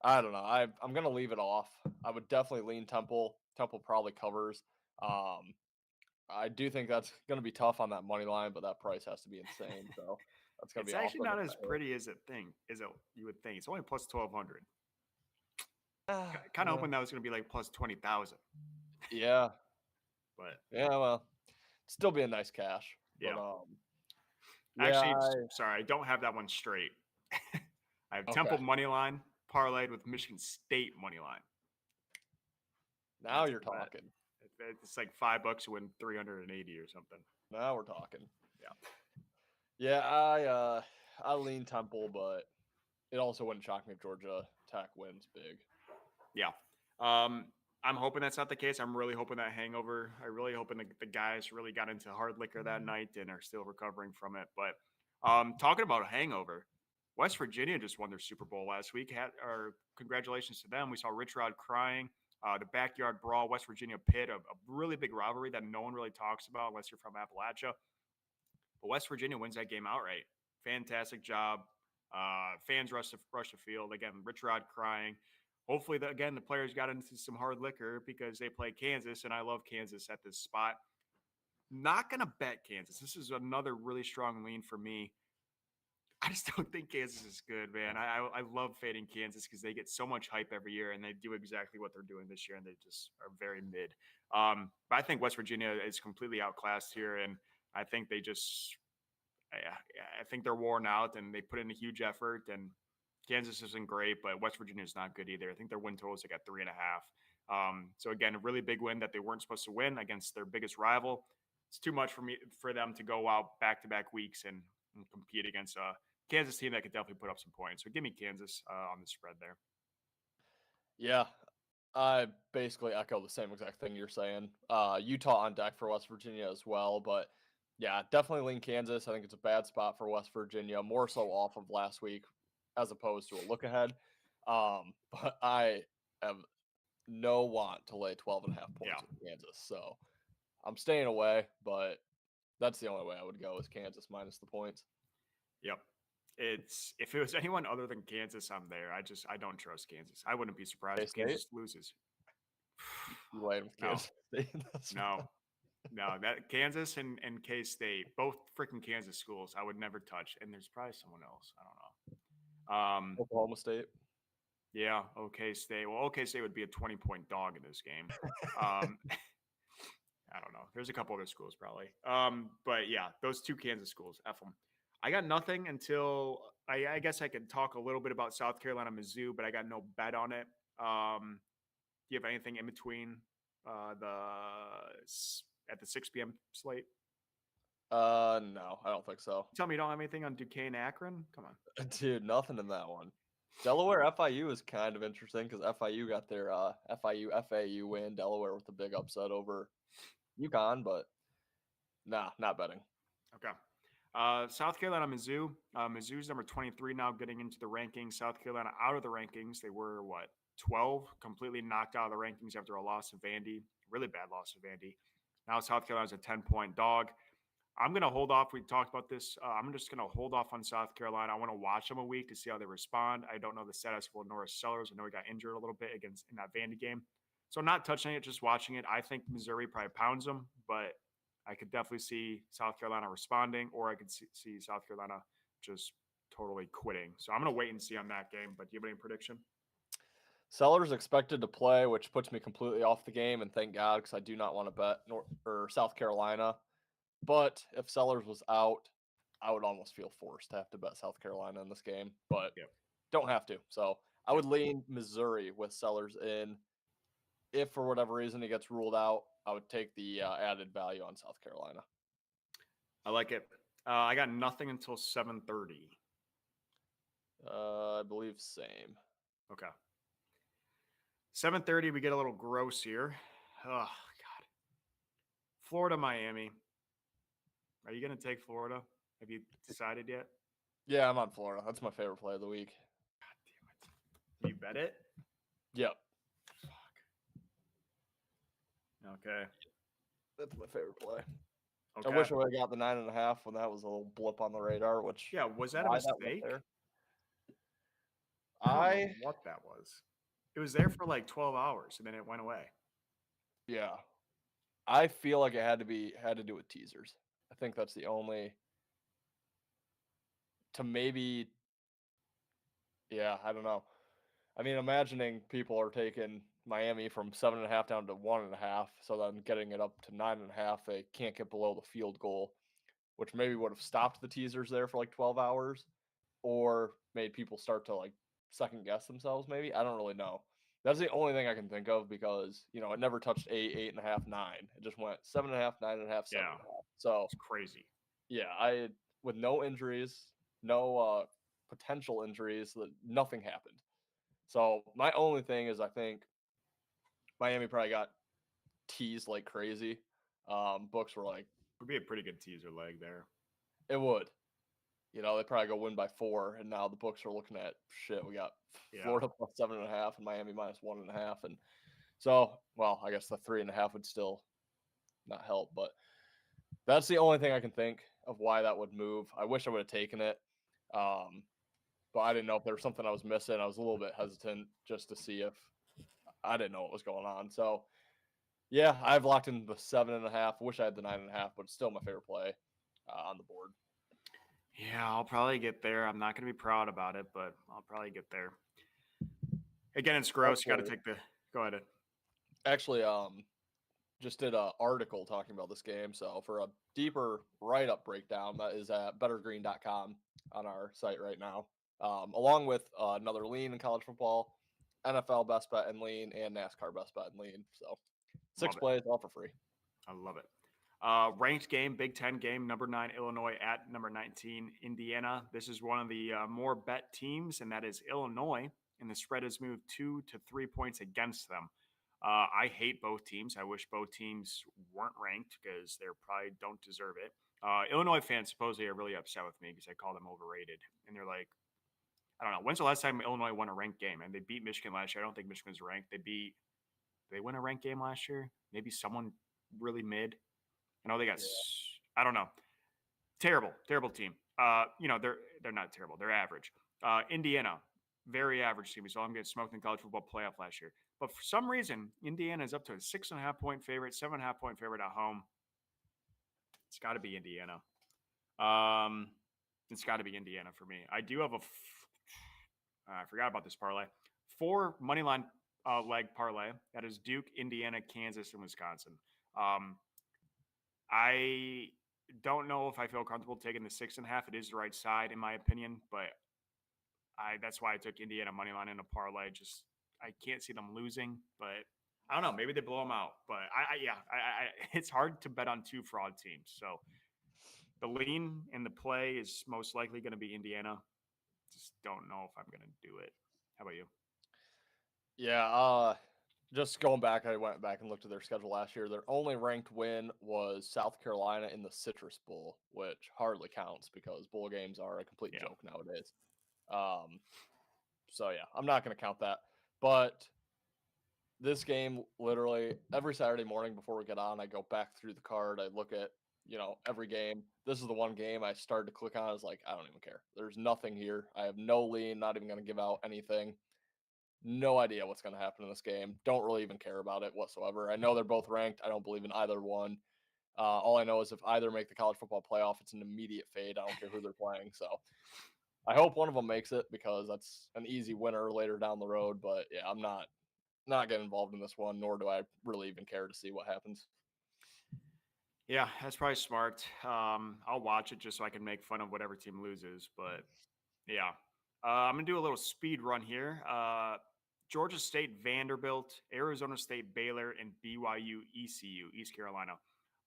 I don't know. I'm gonna leave it off. I would definitely lean Temple. Temple probably covers. Um, I do think that's gonna be tough on that money line, but that price has to be insane. So that's gonna It's be off actually limits. not as pretty as it you would think. It's only plus 1,200. Kind of hoping that was going to be like plus 20,000. Yeah. But Yeah. Well, still be a nice cash. yeah. But Actually, yeah. sorry, I don't have that one straight. I have Okay. Temple money line parlayed with Michigan State money line. Now you're talking. It's like $5 to win 380 or something. Now we're talking. Yeah. Yeah, I lean Temple, but it also wouldn't shock me if Georgia Tech wins big. Yeah. I'm hoping that's not the case. I'm really hoping that hangover. I really hoping the guys really got into hard liquor that night and are still recovering from it. But talking about a hangover, West Virginia just won their Super Bowl last week. Congratulations to them. We saw Rich Rod crying. The backyard brawl, West Virginia Pitt, a really big rivalry that no one really talks about unless you're from Appalachia. But West Virginia wins that game outright. Fantastic job. Fans rush the field. Again, Rich Rod crying. Hopefully, the players got into some hard liquor because they play Kansas, and I love Kansas at this spot. Not going to bet Kansas. This is another really strong lean for me. I just don't think Kansas is good, man. I love fading Kansas because they get so much hype every year, and they do exactly what they're doing this year, and they just are very mid. But I think West Virginia is completely outclassed here, and I think they just I think they're worn out and they put in a huge effort. And Kansas isn't great, but West Virginia is not good either. I think their win total is like at 3.5. So again, a really big win that they weren't supposed to win against their biggest rival. It's too much for them to go out back-to-back weeks and compete against a Kansas team that could definitely put up some points. So give me Kansas on the spread there. Yeah, I basically echo the same exact thing you're saying. Utah on deck for West Virginia as well, but yeah, definitely lean Kansas. I think it's a bad spot for West Virginia, more so off of last week as opposed to a look ahead. But I have no want to lay 12.5 points with Kansas, so I'm staying away. But that's the only way I would go is Kansas minus the points. Yep. If it was anyone other than Kansas, I'm there. I don't trust Kansas. I wouldn't be surprised if Kansas loses. You laid with Kansas State? No, that Kansas and K-State, both freaking Kansas schools, I would never touch. And there's probably someone else. I don't know. Oklahoma State. Yeah, OK State. Well, OK State would be a 20-point dog in this game. I don't know. There's a couple other schools probably. But yeah, those two Kansas schools, F them. I got nothing until I guess I could talk a little bit about South Carolina, Mizzou, but I got no bet on it. Do you have anything in between at the 6 p.m. slate? No, I don't think so. Tell me you don't have anything on Duquesne, Akron? Come on, dude, nothing in that one. Delaware FIU is kind of interesting because FIU got their FIU FAU win. Delaware with a big upset over UConn, but nah, not betting. Okay. South Carolina, Mizzou. Mizzou's number 23 now, getting into the rankings. South Carolina out of the rankings. They were 12, completely knocked out of the rankings after a loss of Vandy. Really bad loss of Vandy. Now South Carolina's a 10-point dog. I'm going to hold off. We talked about this. I'm just going to hold off on South Carolina. I want to watch them a week to see how they respond. I don't know the status of Norris Sellers. I know he got injured a little bit in that Vandy game. So not touching it, just watching it. I think Missouri probably pounds them, but I could definitely see South Carolina responding, or I could see South Carolina just totally quitting. So I'm going to wait and see on that game. But do you have any prediction? Sellers expected to play, which puts me completely off the game, and thank God because I do not want to bet South Carolina. But if Sellers was out, I would almost feel forced to have to bet South Carolina in this game, but don't have to. So I would lean Missouri with Sellers in. If for whatever reason he gets ruled out, I would take the added value on South Carolina. I like it. I got nothing until 7:30. I believe same. Okay. 7:30, we get a little gross here. Oh, God. Florida, Miami. Are you going to take Florida? Have you decided yet? Yeah, I'm on Florida. That's my favorite play of the week. God damn it. You bet it? Yep. Okay. That's my favorite play. Okay. I wish I would have got the 9.5 when that was a little blip on the radar, which Yeah, was that a why that went mistake? there. I don't know what that was. It was there for like 12 hours and then it went away. Yeah. I feel like it had to do with teasers. I think that's the only to maybe yeah, I don't know. I mean, imagining people are taking Miami from 7.5 down to 1.5, so then getting it up to 9.5, they can't get below the field goal, which maybe would have stopped the teasers there for like 12 hours, or made people start to like second guess themselves. Maybe I don't really know. That's the only thing I can think of because it never touched 8, 8.5, 9. It just went 7.5, 9.5, Yeah. 7.5. So It's crazy. yeah, I with no injuries, no potential injuries, nothing happened. So my only thing is I think Miami probably got teased like crazy. Books were like, Would be a pretty good teaser leg there. it would. They probably go win by 4, and now the books are looking at shit. We got Florida plus 7.5 and Miami minus 1.5, and so I guess the 3.5 would still not help, but that's the only thing I can think of why that would move. I wish I would have taken it, but I didn't know if there was something I was missing. I was a little bit hesitant just to see if I didn't know what was going on. So yeah, I've locked in the 7.5. Wish I had the 9.5, but it's still my favorite play on the board. Yeah, I'll probably get there. I'm not going to be proud about it, but I'll probably get there. Again, it's gross. You got to take the. Go ahead. Actually, just did an article talking about this game. So for a deeper write-up breakdown, that is at bettergreen.com on our site right now, along with another lean in college football, NFL best bet and lean, and NASCAR best bet and lean. So 6 plays all for free. I love it. Ranked game, Big Ten game, number 9 Illinois at number 19 Indiana. This is one of the more bet teams, and that is Illinois. And the spread has moved 2 to 3 points against them. I hate both teams. I wish both teams weren't ranked because they probably don't deserve it. Illinois fans supposedly are really upset with me because I call them overrated. And they're like, I don't know. When's the last time Illinois won a ranked game? And they beat Michigan last year. I don't think Michigan's ranked. Did they win a ranked game last year? Maybe someone really mid. I know they got. I don't know. Terrible team. They're not terrible. They're average. Indiana, very average team. We saw them get smoked in college football playoff last year. But for some reason, Indiana is up to a 6.5 point favorite, 7.5 point favorite at home. It's got to be Indiana. It's got to be Indiana for me. I do have I forgot about this parlay. 4 moneyline leg parlay. That is Duke, Indiana, Kansas, and Wisconsin. I don't know if I feel comfortable taking the 6.5. It is the right side in my opinion, but that's why I took Indiana money line in a parlay. Just I can't see them losing, but I don't know. Maybe they blow them out, but it's hard to bet on 2 fraud teams. So the lean and the play is most likely going to be Indiana. Just don't know if I'm going to do it. How about you? Yeah, just going back, I went back and looked at their schedule last year. Their only ranked win was South Carolina in the Citrus Bowl, which hardly counts because bowl games are a complete joke nowadays. So yeah, I'm not going to count that. But this game, literally every Saturday morning before we get on, I go back through the card. I look at every game. This is the one game I started to click on. I was like, I don't even care. There's nothing here. I have no lean. Not even going to give out anything. No idea what's going to happen in this game. Don't really even care about it whatsoever. I know they're both ranked. I don't believe in either one. All I know is if either make the college football playoff, it's an immediate fade. I don't care who they're playing. So I hope one of them makes it because that's an easy winner later down the road. But yeah, I'm not getting involved in this one, nor do I really even care to see what happens. Yeah, that's probably smart. I'll watch it just so I can make fun of whatever team loses. But yeah, I'm gonna do a little speed run here. Georgia State, Vanderbilt, Arizona State, Baylor, and BYU, ECU, East Carolina.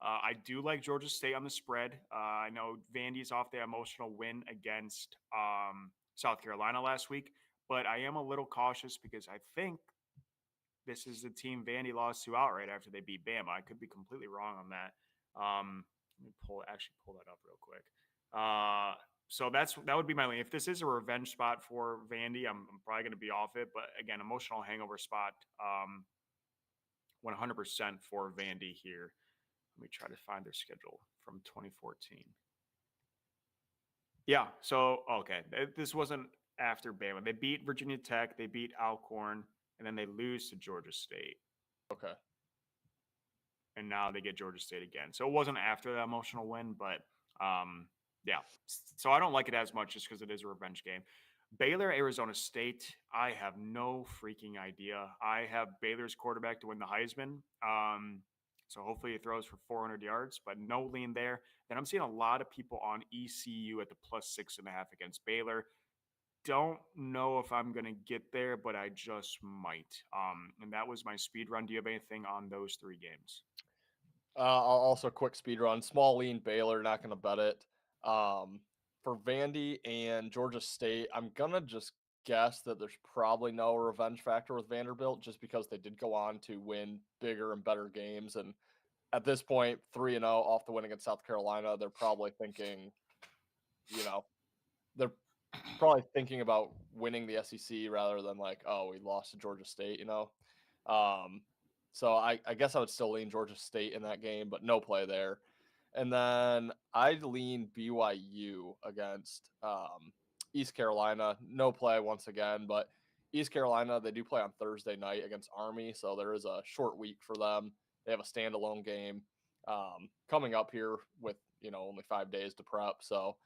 I do like Georgia State on the spread. I know Vandy's off the emotional win against South Carolina last week, but I am a little cautious because I think this is the team Vandy lost to outright after they beat Bama. I could be completely wrong on that. Let me pull that up real quick. So that would be my lean. If this is a revenge spot for Vandy, I'm probably going to be off it. But again, emotional hangover spot, 100% for Vandy here. Let me try to find their schedule from 2014. Yeah. So okay, this wasn't after Bama. They beat Virginia Tech. They beat Alcorn, and then they lose to Georgia State. Okay. And now they get Georgia State again. So it wasn't after that emotional win, but yeah. So I don't like it as much just because it is a revenge game. Baylor, Arizona State, I have no freaking idea. I have Baylor's quarterback to win the Heisman. So hopefully he throws for 400 yards, but no lean there. Then I'm seeing a lot of people on ECU at the +6.5 against Baylor. Don't know if I'm going to get there, but I just might. And that was my speed run. Do you have anything on those three games? I'll also quick speed run. Small lean Baylor, not going to bet it. For Vandy and Georgia State, I'm going to just guess that there's probably no revenge factor with Vanderbilt just because they did go on to win bigger and better games. And at this point, 3-0 off the win against South Carolina, they're probably thinking, they're probably thinking about winning the SEC rather than like, oh, we lost to Georgia State, So I guess I would still lean Georgia State in that game, but no play there. And then I'd lean BYU against East Carolina. No play once again, but East Carolina, they do play on Thursday night against Army, so there is a short week for them. They have a standalone game coming up here with, only 5 days to prep. So,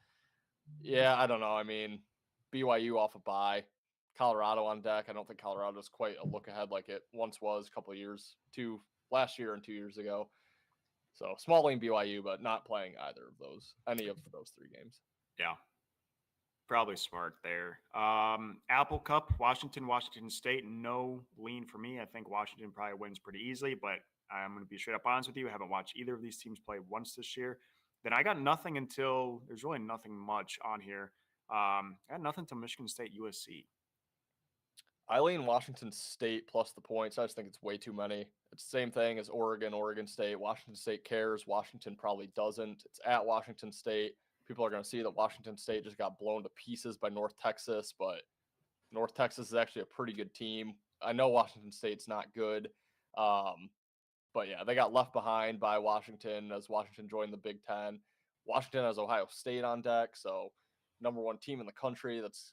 yeah, I don't know. I mean, BYU off a bye. Colorado on deck. I don't think Colorado's quite a look ahead like it once was a couple of years, last year and 2 years ago. So small lean BYU, but not playing any of those three games. Yeah, probably smart there. Apple Cup, Washington State, no lean for me. I think Washington probably wins pretty easily, but I'm going to be straight up honest with you. I haven't watched either of these teams play once this year. Then I got nothing until there's really nothing much on here. I got nothing till Michigan State USC. I lean Washington State plus the points. I just think it's way too many. It's the same thing as Oregon State. Washington State cares. Washington probably doesn't. It's at Washington State. People are going to see that Washington State just got blown to pieces by North Texas, but North Texas is actually a pretty good team. I know Washington State's not good, but yeah, they got left behind by Washington as Washington joined the Big Ten. Washington has Ohio State on deck, so number one team in the country. That's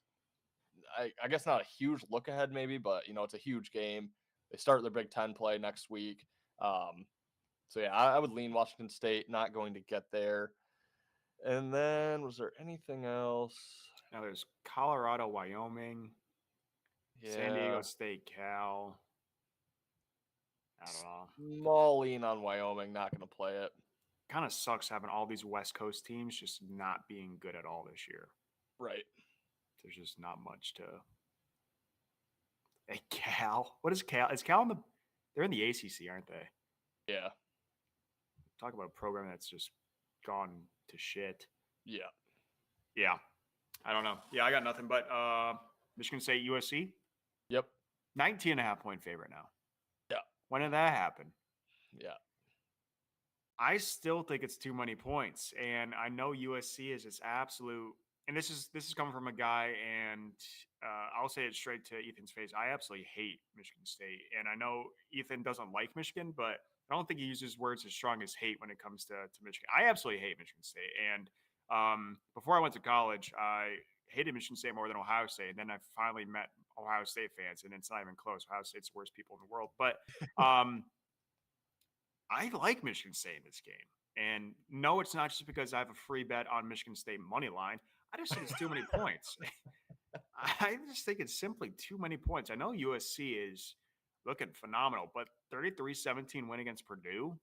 I guess not a huge look ahead maybe, but it's a huge game. They start their Big Ten play next week. So yeah, I would lean Washington State, not going to get there. And then was there anything else? Now there's Colorado, Wyoming, San Diego State, Cal. I don't know. Small lean on Wyoming, not going to play it. Kind of sucks having all these West Coast teams just not being good at all this year. Right. There's just not much to. Hey, Cal. What is Cal? Is Cal they're in the ACC, aren't they? Yeah. Talk about a program that's just gone to shit. Yeah. Yeah. I don't know. Yeah, I got nothing but Michigan State, USC. Yep. 19.5 point favorite now. Yeah. When did that happen? Yeah. I still think it's too many points. And I know USC is just absolute. And this is coming from a guy, and I'll say it straight to Ethan's face. I absolutely hate Michigan State. And I know Ethan doesn't like Michigan, but I don't think he uses words as strong as hate when it comes to Michigan. I absolutely hate Michigan State. And before I went to college, I hated Michigan State more than Ohio State. And then I finally met Ohio State fans, and it's not even close. Ohio State's the worst people in the world. But I like Michigan State in this game. And no, it's not just because I have a free bet on Michigan State money line. I just think it's too many points. I just think it's simply too many points. I know USC is looking phenomenal, but 33-17 win against Purdue,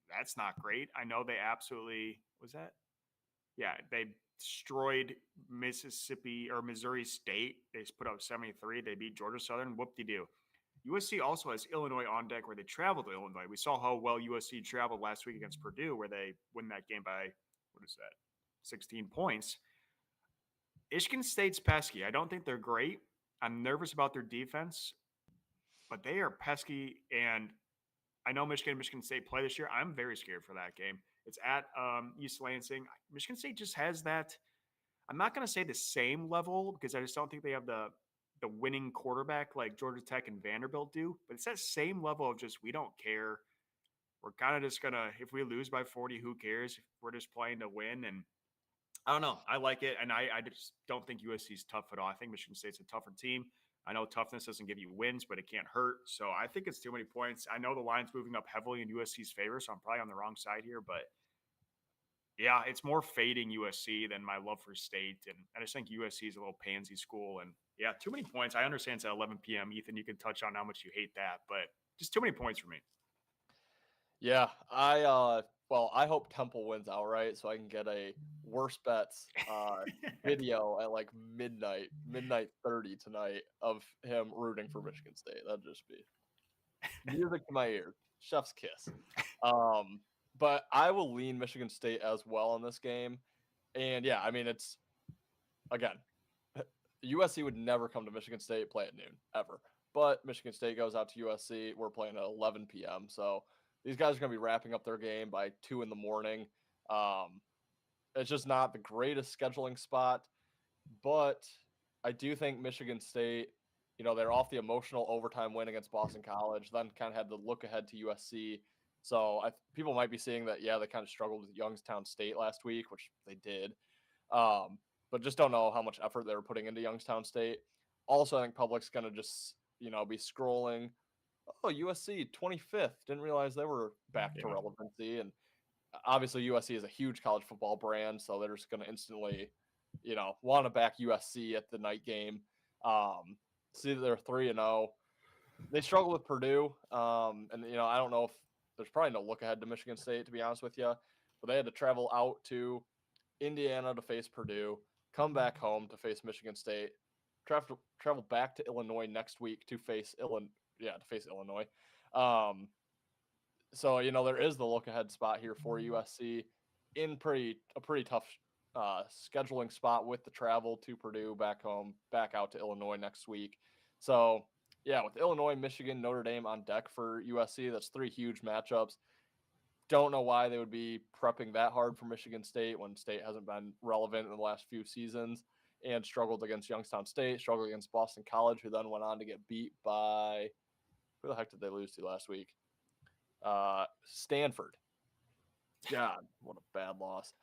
that's not great. I know they absolutely – was that? Yeah, they destroyed Missouri State. They put up 73. They beat Georgia Southern. Whoop-de-doo. USC also has Illinois on deck where they traveled to Illinois. We saw how well USC traveled last week against Purdue where they win that game by, 16 points. Michigan State's pesky. I don't think they're great. I'm nervous about their defense, but they are pesky. And I know Michigan and Michigan State play this year. I'm very scared for that game. It's at East Lansing. Michigan State just has that. I'm not going to say the same level because I just don't think they have the winning quarterback like Georgia Tech and Vanderbilt do. But it's that same level of just we don't care. We're kind of just gonna if we lose by 40, who cares? We're just playing to win. And I don't know. I like it, and I just don't think USC is tough at all. I think Michigan State's a tougher team. I know toughness doesn't give you wins, but it can't hurt. So I think it's too many points. I know the line's moving up heavily in USC's favor, so I'm probably on the wrong side here. But yeah, it's more fading USC than my love for State, and I just think USC is a little pansy school. And yeah, too many points. I understand it's at 11 p.m. Ethan, you can touch on how much you hate that, but just too many points for me. Yeah, I hope Temple wins outright so I can get a worst bets video at like midnight 30 tonight of him rooting for Michigan State. That'd just be music to my ear, chef's kiss. But I will lean Michigan State as well in this game. And yeah, I mean, it's again, USC would never come to Michigan State, play at noon ever. But Michigan State goes out to USC. We're playing at 11 p.m. So these guys are going to be wrapping up their game by 2 in the morning. It's just not the greatest scheduling spot. But I do think Michigan State, they're off the emotional overtime win against Boston College, then kind of had to look ahead to USC. So people might be seeing that, yeah, they kind of struggled with Youngstown State last week, which they did. But just don't know how much effort they were putting into Youngstown State. Also, I think public's going to just, be scrolling. Oh, USC 25th. Didn't realize they were back to relevancy. And obviously USC is a huge college football brand, so they're just going to instantly, want to back USC at the night game. See that they're 3-0. They struggle with Purdue. And I don't know if there's probably no look ahead to Michigan State, to be honest with you, but they had to travel out to Indiana to face Purdue, come back home to face Michigan State, travel back to Illinois next week to face Illinois. So there is the look ahead spot here for USC in a pretty tough scheduling spot with the travel to Purdue, back home, back out to Illinois next week. So yeah, with Illinois, Michigan, Notre Dame on deck for USC, that's 3 huge matchups. Don't know why they would be prepping that hard for Michigan State when State hasn't been relevant in the last few seasons and struggled against Youngstown State, struggled against Boston College, who then went on to get beat by who the heck did they lose to last week? Stanford. God, what a bad loss.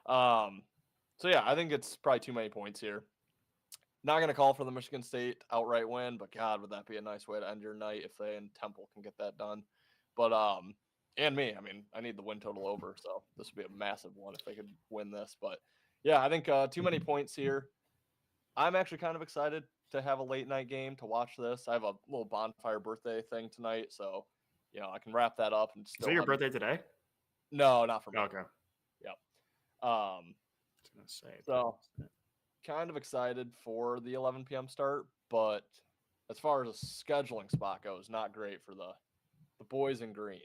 So yeah, I think it's probably too many points here. Not going to call for the Michigan State outright win, but God, would that be a nice way to end your night if they and Temple can get that done. But and me, I mean, I need the win total over, so this would be a massive one if they could win this. But yeah, I think too many points here. I'm actually kind of excited to have a late night game to watch this. I have a little bonfire birthday thing tonight, so I can wrap that up and still. Is it your birthday today? No, not for me. Okay. Yep. I was gonna say. So kind of excited for the 11 p.m. start, but as far as a scheduling spot goes, not great for the boys in green.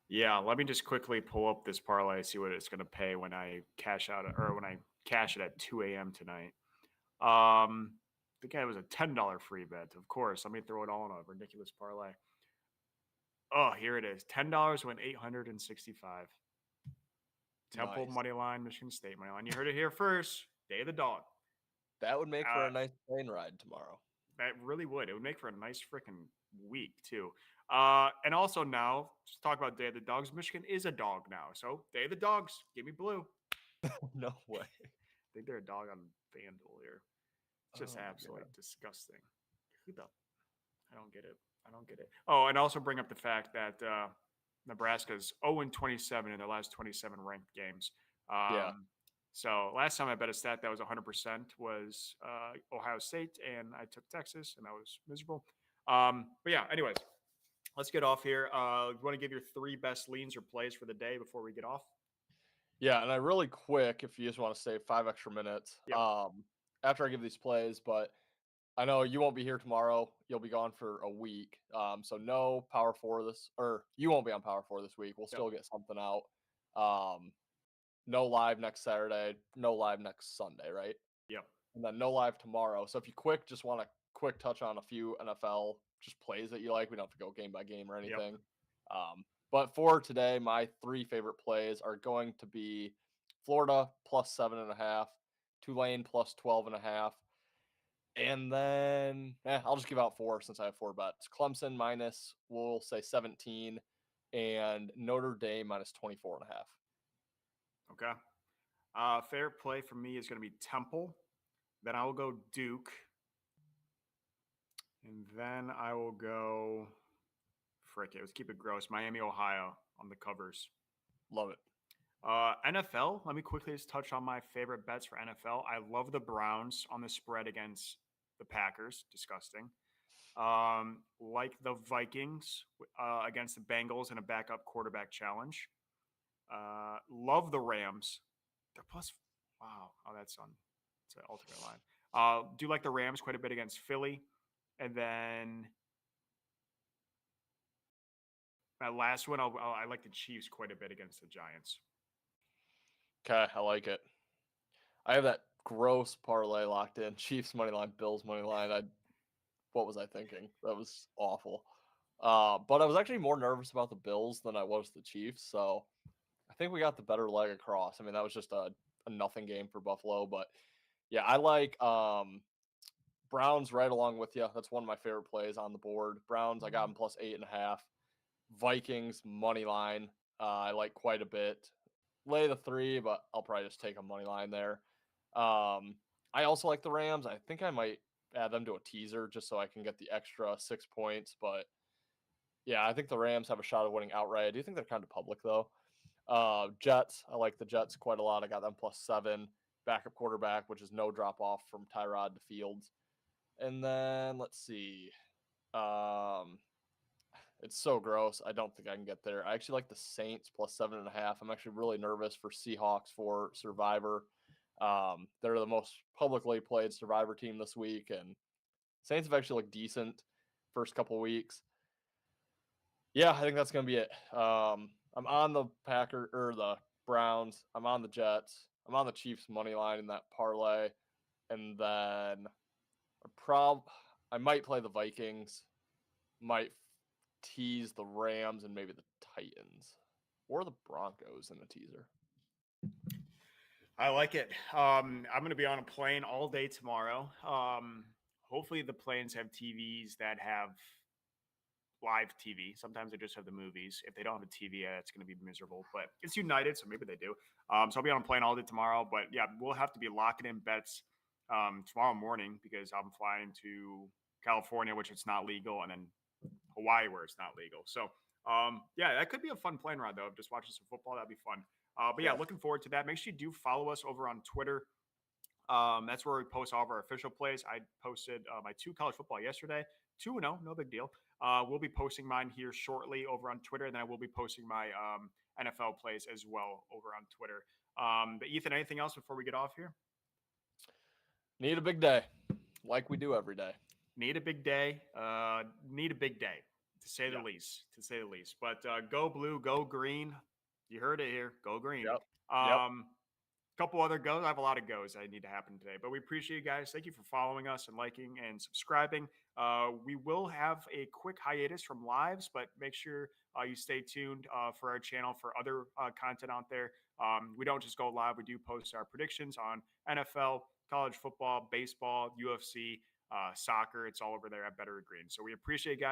Yeah, let me just quickly pull up this parlay, see what it's going to pay when I cash out or when I cash it at 2 a.m. tonight. I think it was a $10 free bet. Of course, let me throw it all in a ridiculous parlay. Oh, here it is. $10 went 865. Temple Nice. money line, Michigan State money line. You heard it here first. Day of the dog. That would make for a nice plane ride tomorrow. That really would. It would make for a nice freaking week too. And also now, let's talk about Day of the Dogs. Michigan is a dog now. So Day of the Dogs, give me blue. No way. I think they're a dog on FanDuel here. It's just absolutely disgusting. I don't get it. Oh, and also bring up the fact that Nebraska's 0-27 in their last 27 ranked games. So last time I bet a stat that was 100% was Ohio State, and I took Texas, and that was miserable. But yeah, anyways, let's get off here. You want to give your 3 best leans or plays for the day before we get off? Yeah, and I really quick, if you just want to save 5 extra minutes, after I give these plays, but I know you won't be here tomorrow. You'll be gone for a week. So no Power 4 you won't be on Power 4 this week. We'll still get something out. No live next Saturday, no live next Sunday, right? Yep. and then no live tomorrow. So if you just want to quick touch on a few NFL just plays that you like, we don't have to go game by game or Yep. anything. But for today, my 3 favorite plays are going to be Florida plus 7.5, Tulane plus 12.5. And then I'll just give out 4 since I have 4 bets. Clemson minus, we'll say 17, and Notre Dame minus 24.5. Okay. Fair play for me is going to be Temple. Then I will go Duke. And then I will go, frick it, let's keep it gross, Miami, Ohio on the covers. Love it. NFL, let me quickly just touch on my favorite bets for NFL. I love the Browns on the spread against the Packers. Disgusting. Like the Vikings against the Bengals in a backup quarterback challenge. Love the Rams. They're plus, wow. Oh, it's an alternate line. Do like the Rams quite a bit against Philly. And then my last one, I like the Chiefs quite a bit against the Giants. Okay, I like it. I have that gross parlay locked in. Chiefs money line, Bills money line. What was I thinking? That was awful. But I was actually more nervous about the Bills than I was the Chiefs. So I think we got the better leg across. I mean, that was just a nothing game for Buffalo. But yeah, I like Browns right along with you. That's one of my favorite plays on the board. Browns, I got them plus 8.5. Vikings money line, I like quite a bit. Lay the 3, but I'll probably just take a money line there. I also like the Rams. I think I might add them to a teaser just so I can get the extra 6 points. But yeah, I think the Rams have a shot of winning outright. I do think they're kind of public though. Jets, I like the Jets quite a lot. I got them plus 7. Backup quarterback, which is no drop off from Tyrod to Fields. And then let's see. It's so gross. I don't think I can get there. I actually like the Saints plus 7.5. I'm actually really nervous for Seahawks for Survivor. They're the most publicly played Survivor team this week, and Saints have actually looked decent first couple of weeks. Yeah, I think that's gonna be it. I'm on the the Browns. I'm on the Jets. I'm on the Chiefs money line in that parlay, and then I might play the Vikings. Might tease the Rams and maybe the Titans or the Broncos in the teaser. I like it. I'm going to be on a plane all day tomorrow. Hopefully the planes have TVs that have live TV. Sometimes they just have the movies. If they don't have a TV, it's going to be miserable. But it's United, so maybe they do. So I'll be on a plane all day tomorrow. But yeah, we'll have to be locking in bets tomorrow morning because I'm flying to California, which it's not legal, and then Hawaii, where it's not legal. So yeah, that could be a fun plane ride though. Just watching some football, that'd be fun. But yeah, looking forward to that. Make sure you do follow us over on Twitter. That's where we post all of our official plays. I posted my 2 college football yesterday. 2-0, no big deal. We'll be posting mine here shortly over on Twitter. And then I will be posting my NFL plays as well over on Twitter. But Ethan, anything else before we get off here? Need a big day, like we do every day. Need a big day. Need a big day, to say the least. To say the least. But go blue, go green. You heard it here. Go green. Yep. Couple other goes. I have a lot of goes that need to happen today, but we appreciate you guys. Thank you for following us and liking and subscribing. We will have a quick hiatus from lives, but make sure you stay tuned for our channel for other content out there. We don't just go live. We do post our predictions on NFL, college football, baseball, UFC, soccer. It's all over there at Better Green. So we appreciate you guys.